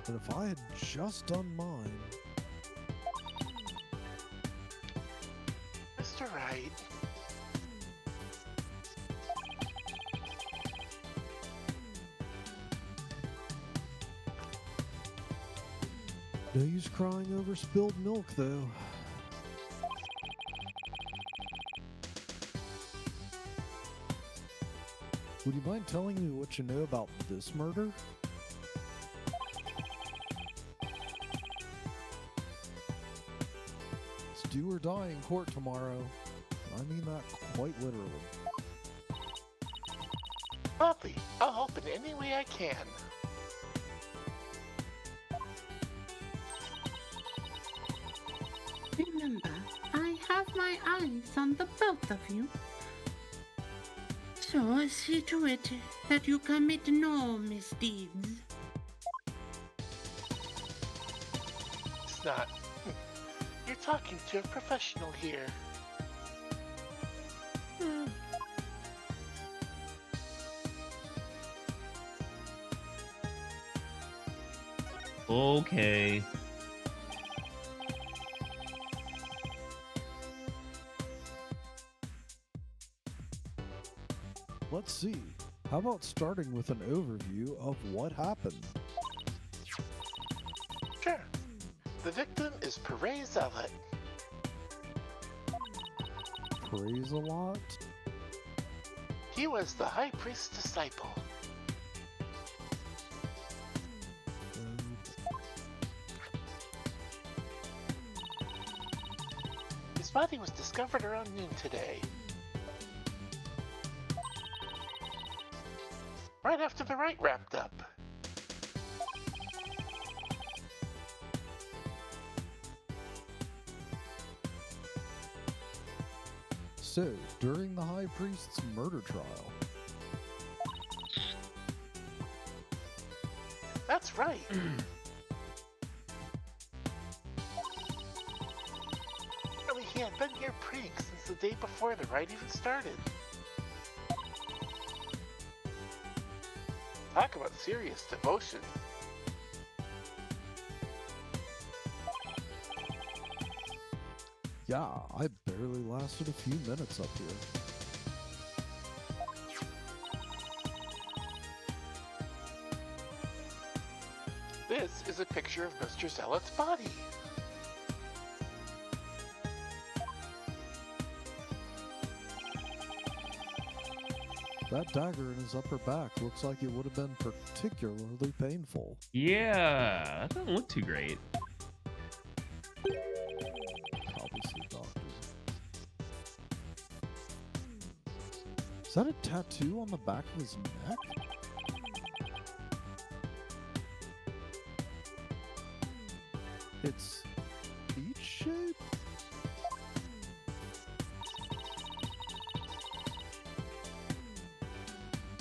And if I had just done mine... Mr. Wright. No use crying over spilled milk, though. Would you mind telling me what you know about this murder? It's do or die in court tomorrow. I mean that quite literally. Gladly, I'll help in any way I can. Remember, I have my eyes on the both of you. So see to it that you commit no misdeeds. It's not. You're talking to a professional here. Okay. Let's see. How about starting with an overview of what happened? Sure. The victim is Pere Zealot. Praise a lot? He was the high priest's disciple. His body was discovered around noon today. Right after the rite wrapped up. So, during the High Priest's murder trial, That's right. Really, he had been here praying since the day before the rite even started. Talk about serious devotion. yeah, I barely lasted a few minutes up here. This is a picture of Mr. Zealot's body. That dagger in his upper back looks like it would have been particularly painful. Yeah, that doesn't look too great. Probably see a doctor. that a tattoo on the back of his neck? It's peach shaped?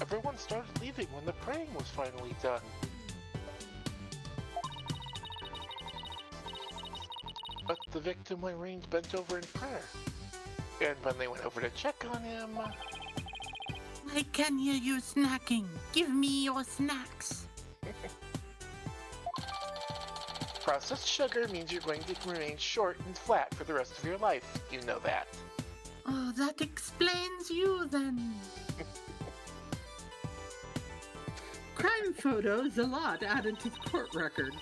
Everyone started leaving when the praying was finally done. But the victim remained bent over in prayer. And when they went over to check on him... I can hear you snacking. Give me your snacks. Processed sugar means you're going to remain short and flat for the rest of your life. You know that. Oh, that explains you then. Crime photos, a lot added to the court record.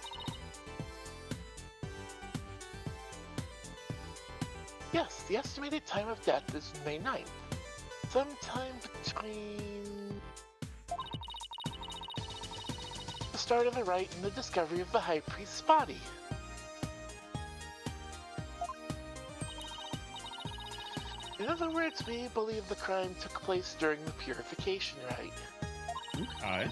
Yes, the estimated time of death is May 9th. Sometime between the start of the rite and the discovery of the High Priest's body. In other words, we believe the crime took place during the purification rite. Okay.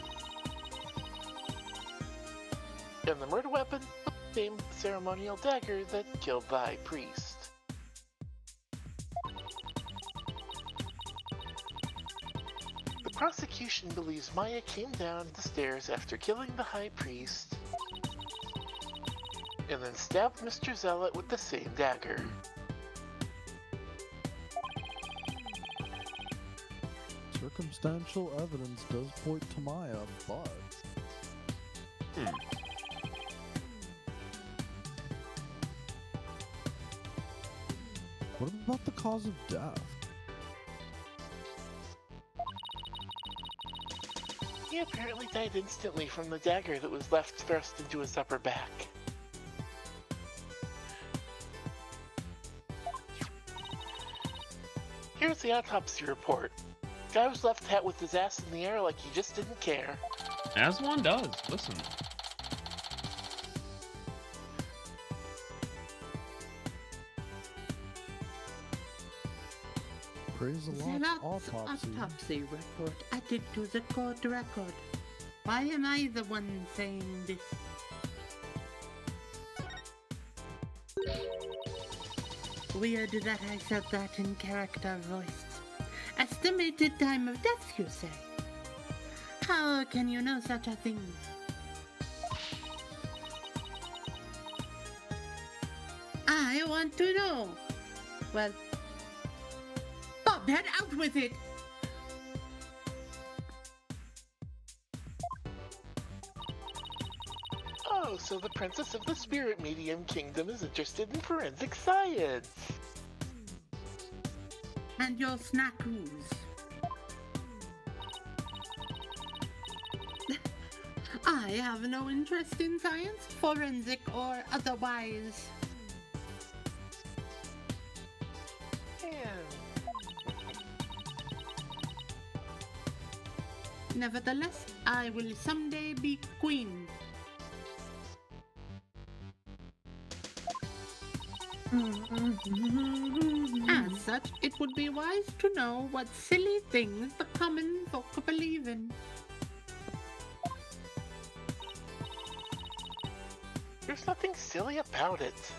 And the murder weapon, the same ceremonial dagger that killed the High Priest. The prosecution believes Maya came down the stairs after killing the High Priest, and then stabbed Mr. Zealot with the same dagger. Circumstantial evidence does point to Maya, but... What about the cause of death? He apparently died instantly from the dagger that was left thrust into his upper back. Here's the autopsy report. Guy was left hat with his ass in the air like he just didn't care. As one does. Listen. Praise the Lord's autopsy. Autopsy report added to the court record. Why am I the one saying this? Weird that I said that in character voice. Estimated time of death, you say? How can you know such a thing? I want to know. Well, Bob, head out with it! Oh, so the Princess of the Spirit Medium Kingdom is interested in forensic science! And your snackaroos. I have no interest in science, forensic or otherwise. Nevertheless, I will someday be queen. As such, it would be wise to know what silly things the common folk believe in. There's nothing silly about it.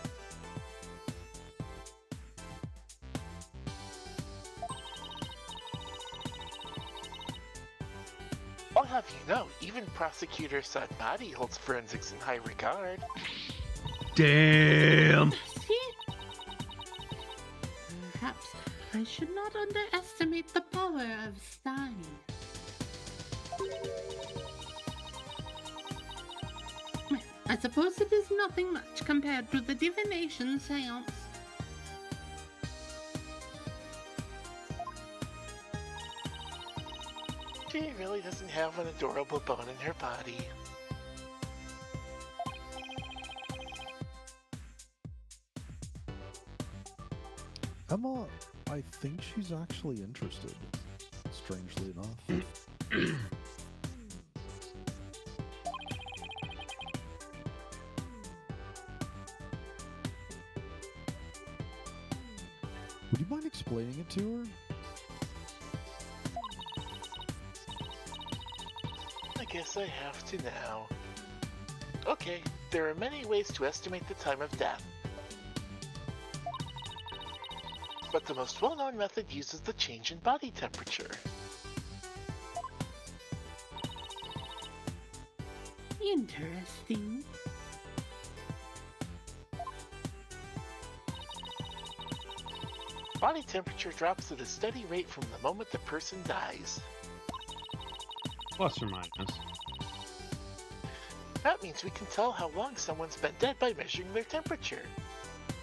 I'll have you know, even Prosecutor Sadmati holds forensics in high regard. Damn. See? Perhaps I should not underestimate the power of Stein. Well, I suppose it is nothing much compared to the divination seance. She really doesn't have an adorable bone in her body. Emma, I think she's actually interested, strangely enough. Would you mind explaining it to her? guess I have to now. Okay, there are many ways to estimate the time of death. But the most well-known method uses the change in body temperature. Interesting. Body temperature drops at a steady rate from the moment the person dies. Plus or minus. That means we can tell how long someone's been dead by measuring their temperature.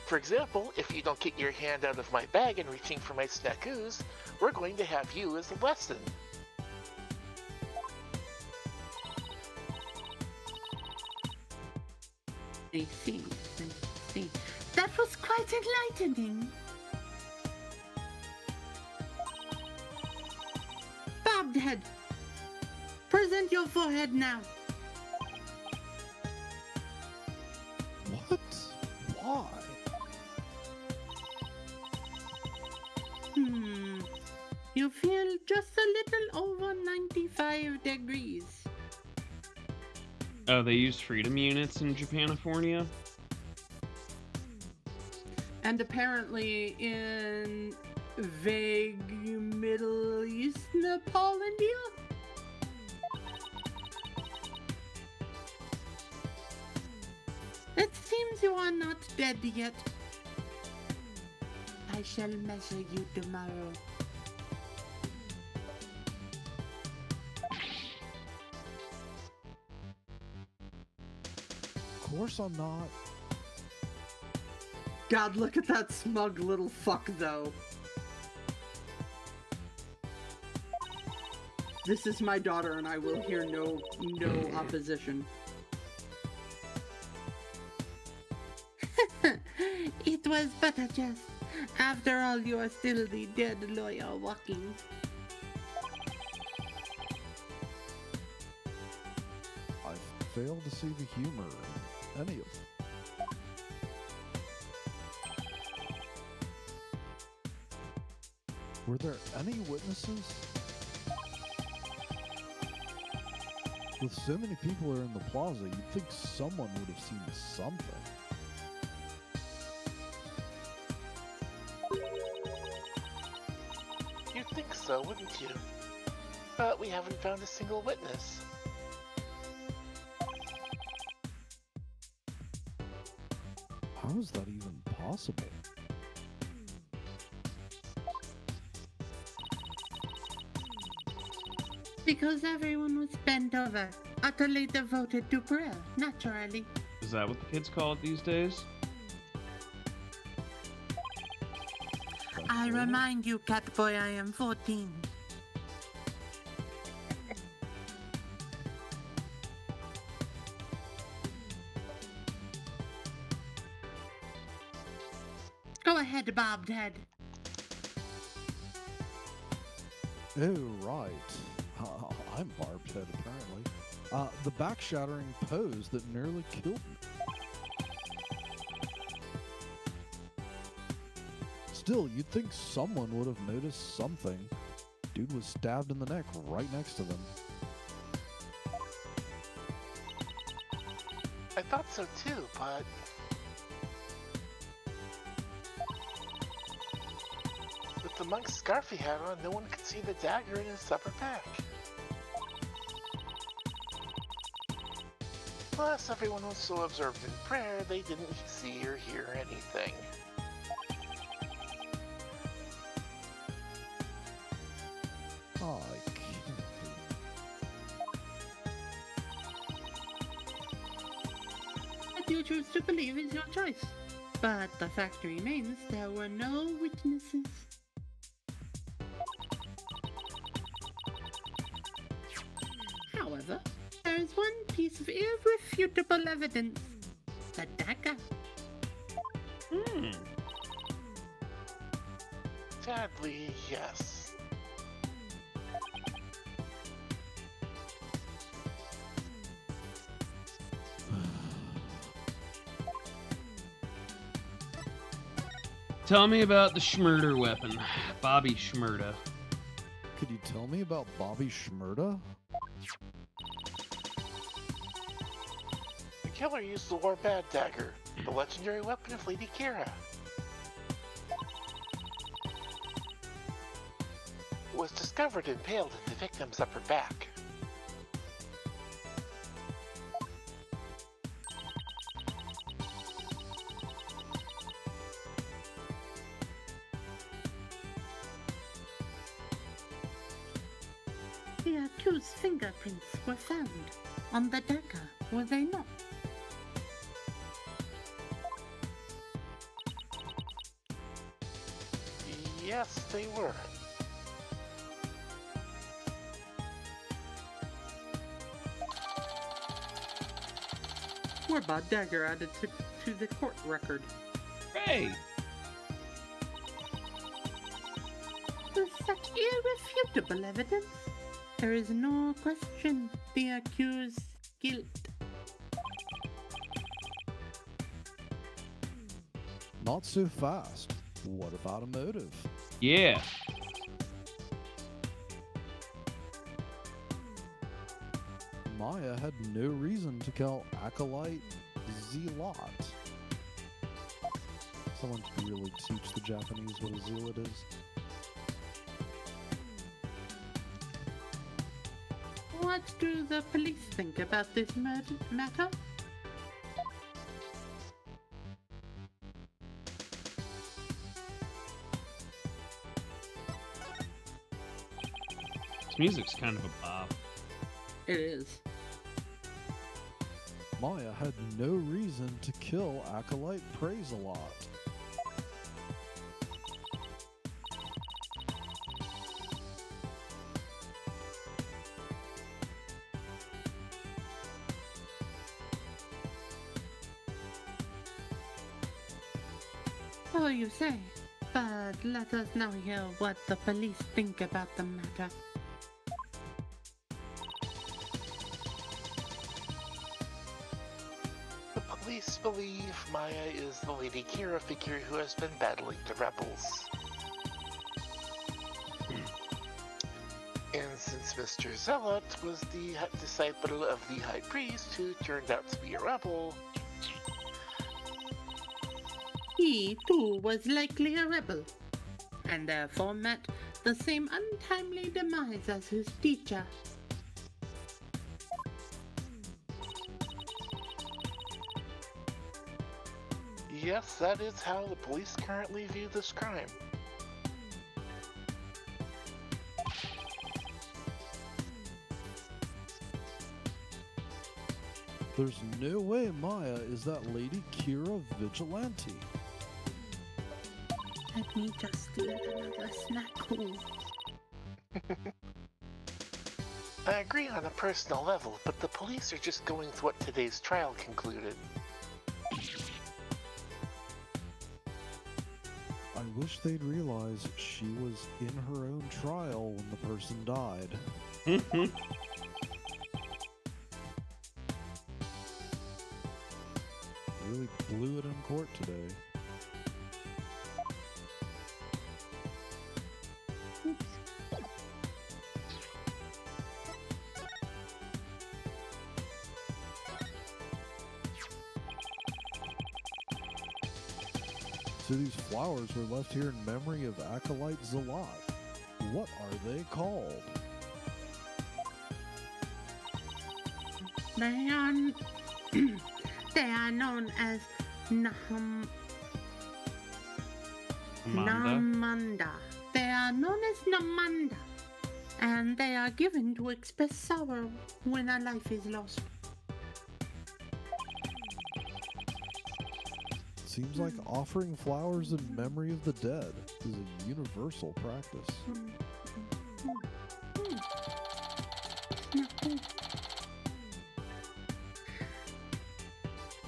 For example, if you don't get your hand out of my bag and reaching for my snackoos, we're going to have you as a lesson. I see. I see. That was quite enlightening. Bobbed head. Present your forehead now. What? Why? You feel just a little over 95 degrees. Oh, they use freedom units in Japanifornia? And apparently in vague Middle East, Nepal, India? It seems you are not dead yet. I shall measure you tomorrow. Of course I'm not. God, look at that smug little fuck, though. This is my daughter, and I will hear no opposition. It was but a jest. After all, you are still the dead lawyer walking. I fail to see the humor in any of them. Were there any witnesses? With so many people are in the plaza, you'd think someone would have seen something. You'd think so, wouldn't you? But we haven't found a single witness. How is that even possible? Because everyone was bent over, utterly devoted to prayer, naturally. Is that what the kids call it these days? I remind you, Catboy, I am 14. Go ahead, Bobbed Head. Oh, right. I'm barbed head, apparently. The back-shattering pose that nearly killed me. Still, you'd think someone would have noticed something. Dude was stabbed in the neck right next to them. I thought so too, but... with the monk's scarf he had on, no one could see the dagger in his upper back. Plus, everyone was so absorbed in prayer, they didn't see or hear anything. Oh, I can't What you choose to believe is your choice. But the fact remains there were no witnesses. However, there is one piece of irrefutable evidence. The dagger. Sadly, yes. Tell me about the Schmurder weapon, Bobby Schmurda. Could you tell me about Bobby Schmurda? killer used the War Bad Dagger, the legendary weapon of Lady Kira. It was discovered impaled in the victim's upper back. The accused's fingerprints were found on the dagger, were they not? Yes, they were. Whereby dagger added to the court record. Hey! With such irrefutable evidence, there is no question the accused's guilt. Not so fast. What about a motive? Yeah. Maya had no reason to kill Acolyte Zealot. Someone should really teach the Japanese what a zealot is. What do the police think about this matter? This music's kind of a bop. It is. Maya had no reason to kill Acolyte Praise-a-Lot. So you say, but let us now hear what the police think about the matter. The police believe Maya is the Lady Kira figure who has been battling the rebels. And since Mr. Zealot was the disciple of the High Priest who turned out to be a rebel, He, too, was likely a rebel, and therefore met the same untimely demise as his teacher. yes, that is how the police currently view this crime. There's no way Maya is that Lady Kira vigilante. Let me just steal another snack hole. I agree on a personal level, but the police are just going with what today's trial concluded. I wish they'd realize she was in her own trial when the person died. Really blew it in court today. So these flowers were left here in memory of Acolyte Zealot. What are they called? They are known as Namanda. They are known as Namanda, and they are given to express sorrow when a life is lost. Seems like offering flowers in memory of the dead is a universal practice.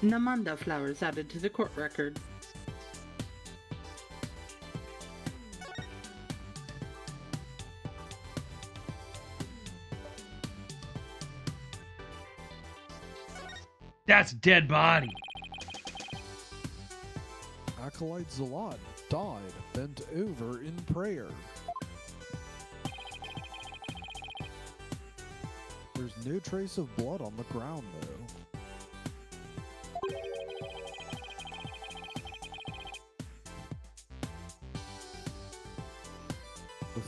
Namanda flowers added to the court record. That's a dead body. Acolyte Zealot died bent over in prayer. There's no trace of blood on the ground, though.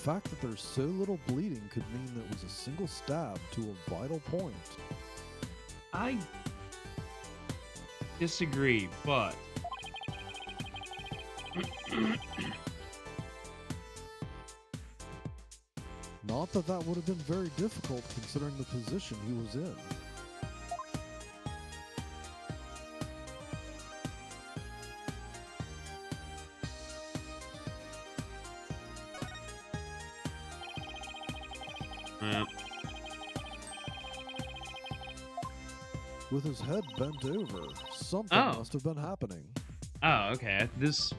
fact that there's so little bleeding could mean that it was a single stab to a vital point. I disagree, but Not that that would have been very difficult considering the position he was in. With his head bent over, something Oh. must have been happening. oh, okay. This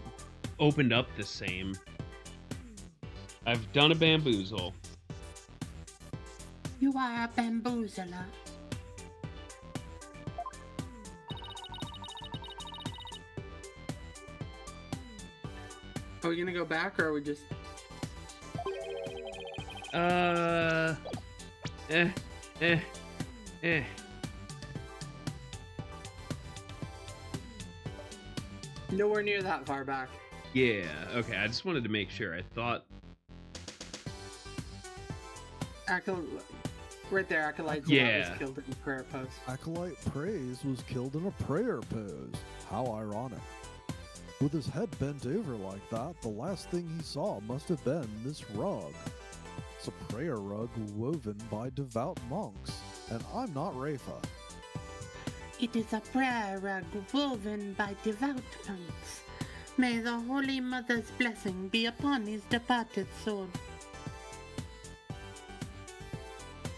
opened up the same. I've done a bamboozle. You are a bamboozler. Are we gonna go back, or are we just... Eh, eh. Nowhere near that far back. Yeah, okay. I just wanted to make sure. I thought. Right there, Acolyte Yeah. was killed in the prayer pose. Acolyte Praise was killed in a prayer pose. How ironic. With his head bent over like that, the last thing he saw must have been this rug. It's a prayer rug woven by devout monks, and I'm not Rafa. It is a prayer rug woven by devout monks. May the Holy Mother's blessing be upon his departed soul.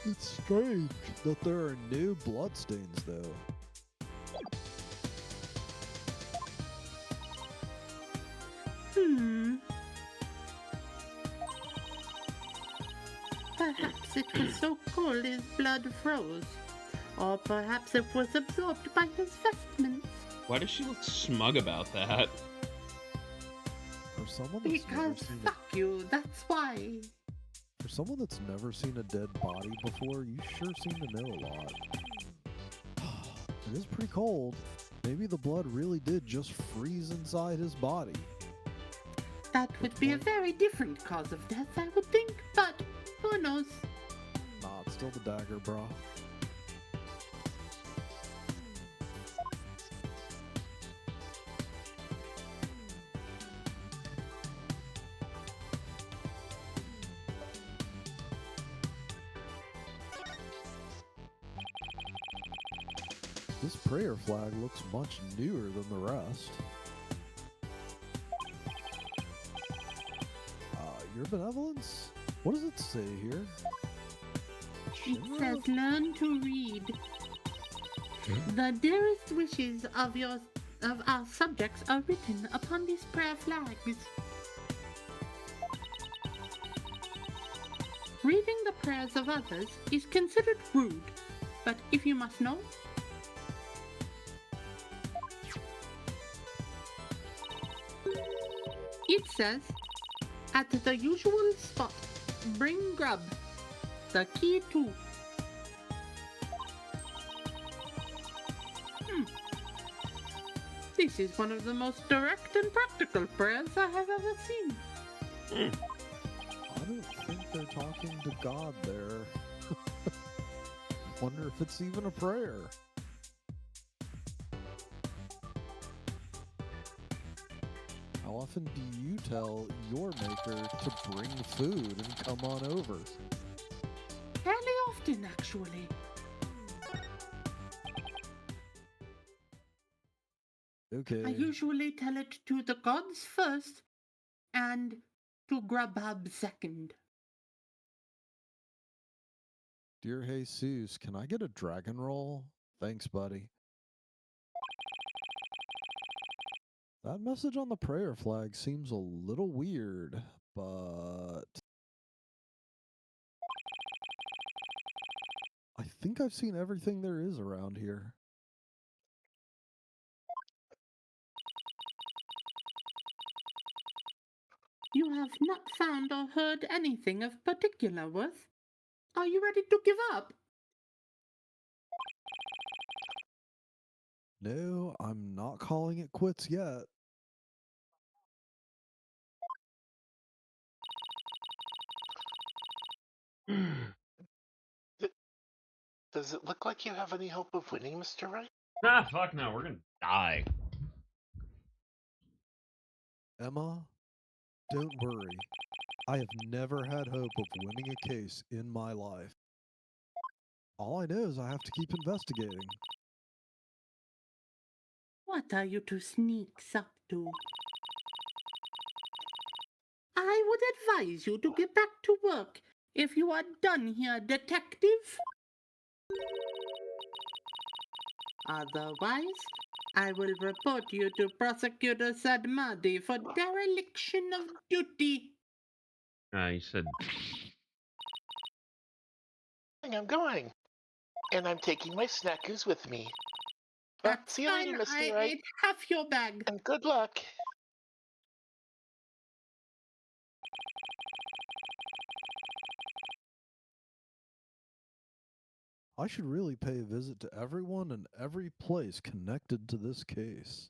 It's strange that there are no bloodstains, though. Perhaps it was so cold his blood froze. Or perhaps it was absorbed by his vestments. Why does she look smug about that? For someone that's never Because seen fuck you, that's why. For someone that's never seen a dead body before, you sure seem to know a lot. It is pretty cold. Maybe the blood really did just freeze inside his body. That would be a very different cause of death, I would think, but who knows? Nah, it's still the dagger, bro. This prayer flag looks much newer than the rest. Your benevolence? What does it say here? It says learn to read. The dearest wishes of our subjects are written upon these prayer flags. Reading the prayers of others is considered rude, but if you must know, it says, at the usual spot, bring grub, the key to. This is one of the most direct and practical prayers I have ever seen. I don't think they're talking to God there. Wonder if it's even a prayer. How often do you tell your maker to bring food and come on over? Fairly often, actually. Okay. I usually tell it to the gods first, and to Grubhub second. Dear Jesus, can I get a dragon roll? Thanks, buddy. That message on the prayer flag seems a little weird, but I think I've seen everything there is around here. You have not found or heard anything of particular worth. Are you ready to give up? No, I'm not calling it quits yet. Does it look like you have any hope of winning, Mr. Wright? Ah, fuck no, we're gonna die. Emma, don't worry. I have never had hope of winning a case in my life. All I know is I have to keep investigating. What are you two sneaks up to? I would advise you to get back to work if you are done here, detective. Otherwise, I will report you to Prosecutor Sadmadi for dereliction of duty. You said. I'm going. And I'm taking my snackers with me. That's See you fine. later, Mr. I Wright. ate half your bag. And good luck. I should really pay a visit to everyone and every place connected to this case.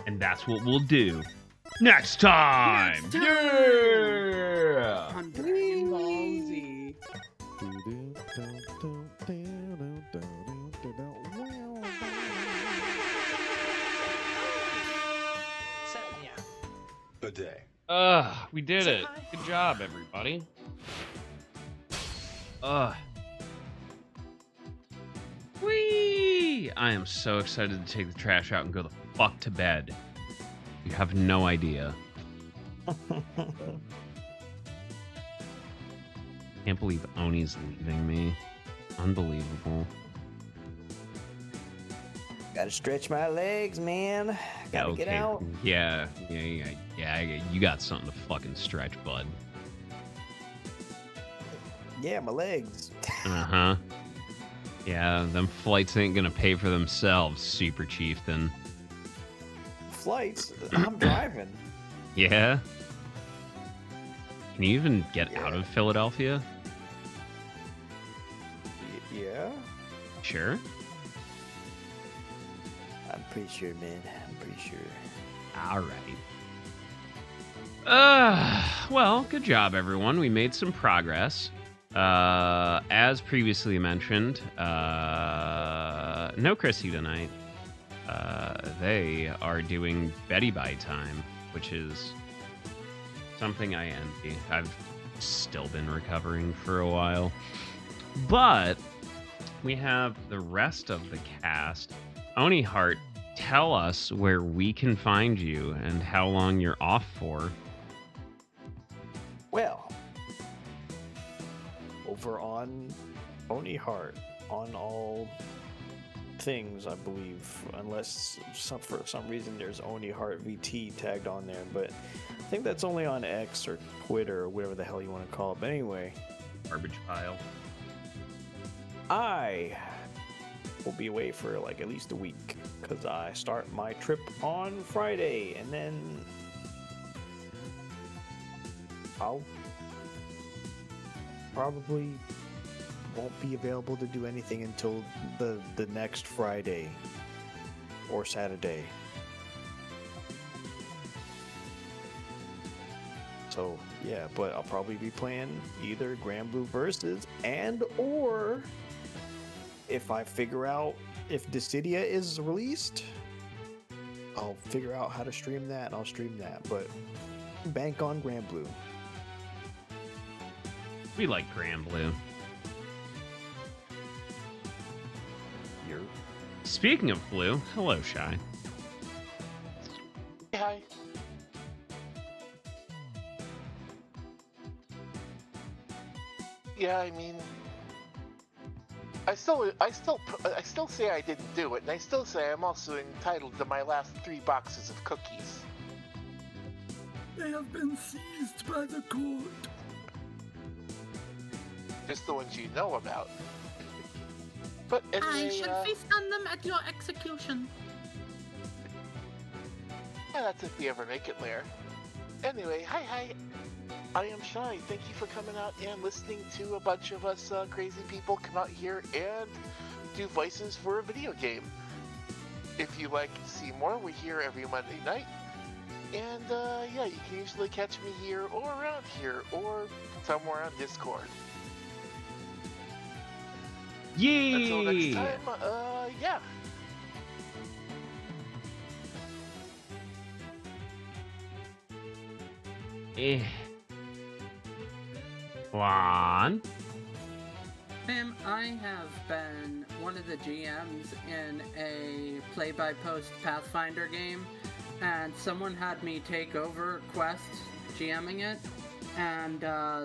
And that's what we'll do next time. Next time! Yeah. On Dragon Ball Z. Good day. We did it. Good job, everybody. Whee! I am so excited to take the trash out and go the fuck to bed. You have no idea. Can't believe Oni's leaving me. Unbelievable. Gotta stretch my legs, man. Gotta get out. Yeah. You got something to fucking stretch, bud. Yeah, my legs. Uh-huh. Yeah, them flights ain't gonna pay for themselves, Super Chieftain. Flights? I'm driving. Yeah? Can you even get out of Philadelphia? Yeah? Sure. I'm pretty sure, man. I'm pretty sure. All right. Well, good job, everyone. We made some progress. As previously mentioned, no Chrissy tonight. They are doing Betty by time, which is something I envy. I've still been recovering for a while. But we have the rest of the cast. Oni Hart, tell us where we can find you and how long you're off for. Well, over on Oni Hart, on all things, I believe, unless for some reason there's Oni Hart VT tagged on there, but I think that's only on X or Twitter or whatever the hell you want to call it. But anyway, Garbage pile. I will be away for like at least a week because I start my trip on Friday, and then I'll probably won't be available to do anything until the next Friday or Saturday. So yeah, but I'll probably be playing either Grand Blue Versus or if I figure out if Dissidia is released, I'll figure out how to stream that and I'll stream that. But bank on Grand Blue. We like Grand Blue. Speaking of blue, hello, Shy. Hi. Yeah, I mean, I still say I didn't do it, and I still say I'm also entitled to my last 3 boxes of cookies. They have been seized by the court. Just the ones you know about. But anyway, I shall feast on them at your execution. Yeah, that's if we ever make it there. Anyway, hi. I am Shy. Thank you for coming out and listening to a bunch of us crazy people come out here and do voices for a video game. If you'd like to see more, we're here every Monday night. And yeah, you can usually catch me here or around here or somewhere on Discord. Until next Yeah. time, yeah. Eh. Juan. I have been one of the GMs in a play-by-post Pathfinder game, and someone had me take over quests, GMing it, and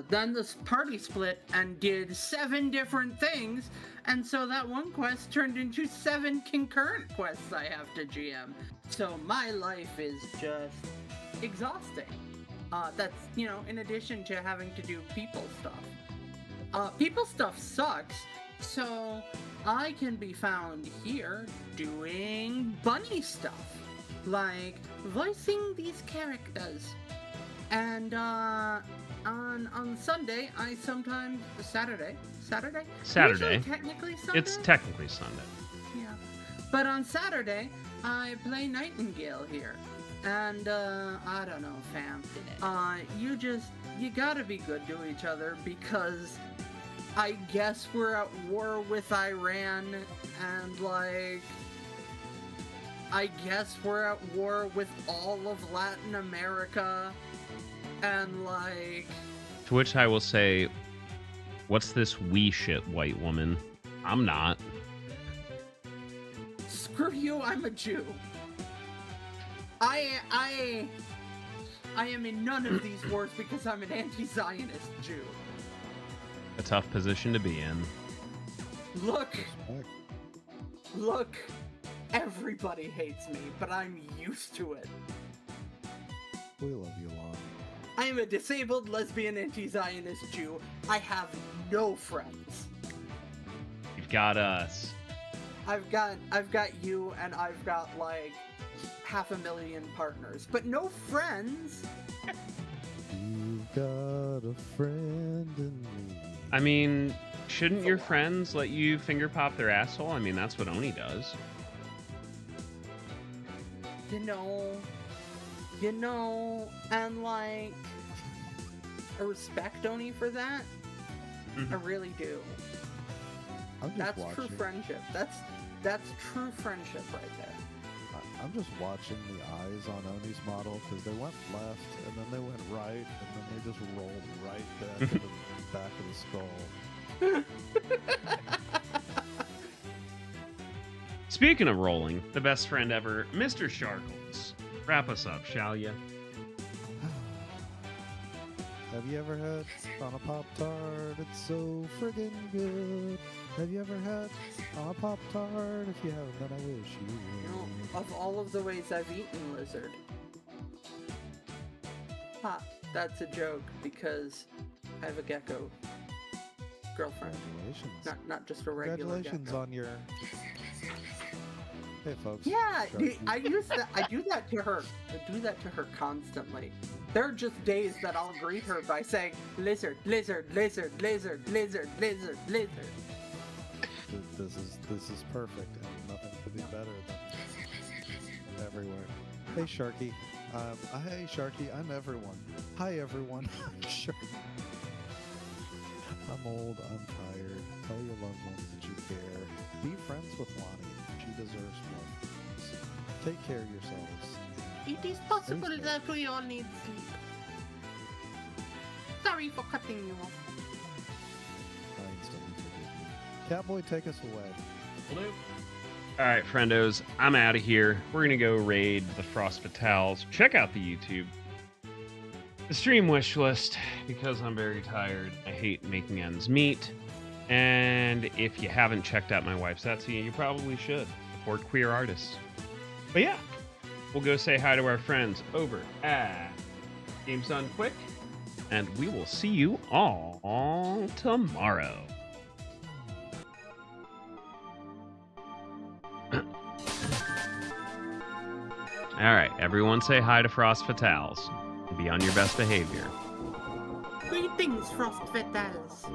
then this party split and did 7 different things, and so that one quest turned into 7 concurrent quests I have to GM. So my life is just exhausting. That's, in addition to having to do people stuff. People stuff sucks, so I can be found here doing bunny stuff, like voicing these characters. And on Sunday, I sometimes Saturday. Usually technically Sunday. It's technically Sunday. Yeah, but on Saturday I play Nightingale here. And, I don't know, fam. You gotta be good to each other because I guess we're at war with Iran and, I guess we're at war with all of Latin America and, To which I will say, what's this we shit, white woman? I'm not. Screw you, I'm a Jew. I am in none of these wars because I'm an anti-Zionist Jew. A tough position to be in. Look, everybody hates me, but I'm used to it. We love you, Lon. I am a disabled lesbian anti-Zionist Jew. I have no friends. You've got us. I've got you, and I've got 500,000 partners, but no friends. You've got a friend in me. I mean, shouldn't your friends let you finger pop their asshole? I mean, that's what Oni does. And I respect Oni for that. Mhm. I really do. I'm just That's watching. true friendship. That's true friendship right there. I'm just watching the eyes on Oni's model because they went left and then they went right and then they just rolled right back to the back of the skull. Speaking of rolling, the best friend ever, Mr. Sharkles. Wrap us up, shall ya? Have you ever had on a Pop-Tart? It's so friggin' good. Have you ever had on a Pop-Tart? If you haven't, then I wish you would. Of all of the ways I've eaten lizard. That's a joke because I have a gecko girlfriend. Congratulations. Not just a regular Congratulations gecko. on your... Hey, folks. Yeah, Sharky. I do that to her. I do that to her constantly. There are just days that I'll greet her by saying lizard, lizard, lizard, lizard, lizard, lizard, lizard. This is perfect, and nothing could be better than everywhere. Hey, Sharky. Hey, Sharky. I'm everyone. Hi, everyone. I'm Sharky. I'm old. I'm tired. Tell your loved ones that you care. Be friends with Lonnie. She deserves more. Take care of yourselves. It is possible Thanks, that we all need sleep. Sorry for cutting you off. I instantly forgive you. Catboy, take us away. All right, friendos, I'm out of here. We're gonna go raid the Frost Fatales. Check out the YouTube, the stream wish list, because I'm very tired. I hate making ends meet. And if you haven't checked out my wife's Etsy, you probably should. Support queer artists. But yeah, we'll go say hi to our friends over at Games Done Quick, and we will see you all tomorrow. All right, everyone say hi to Frost Fatales and be on your best behavior. Greetings, Frost Fatals.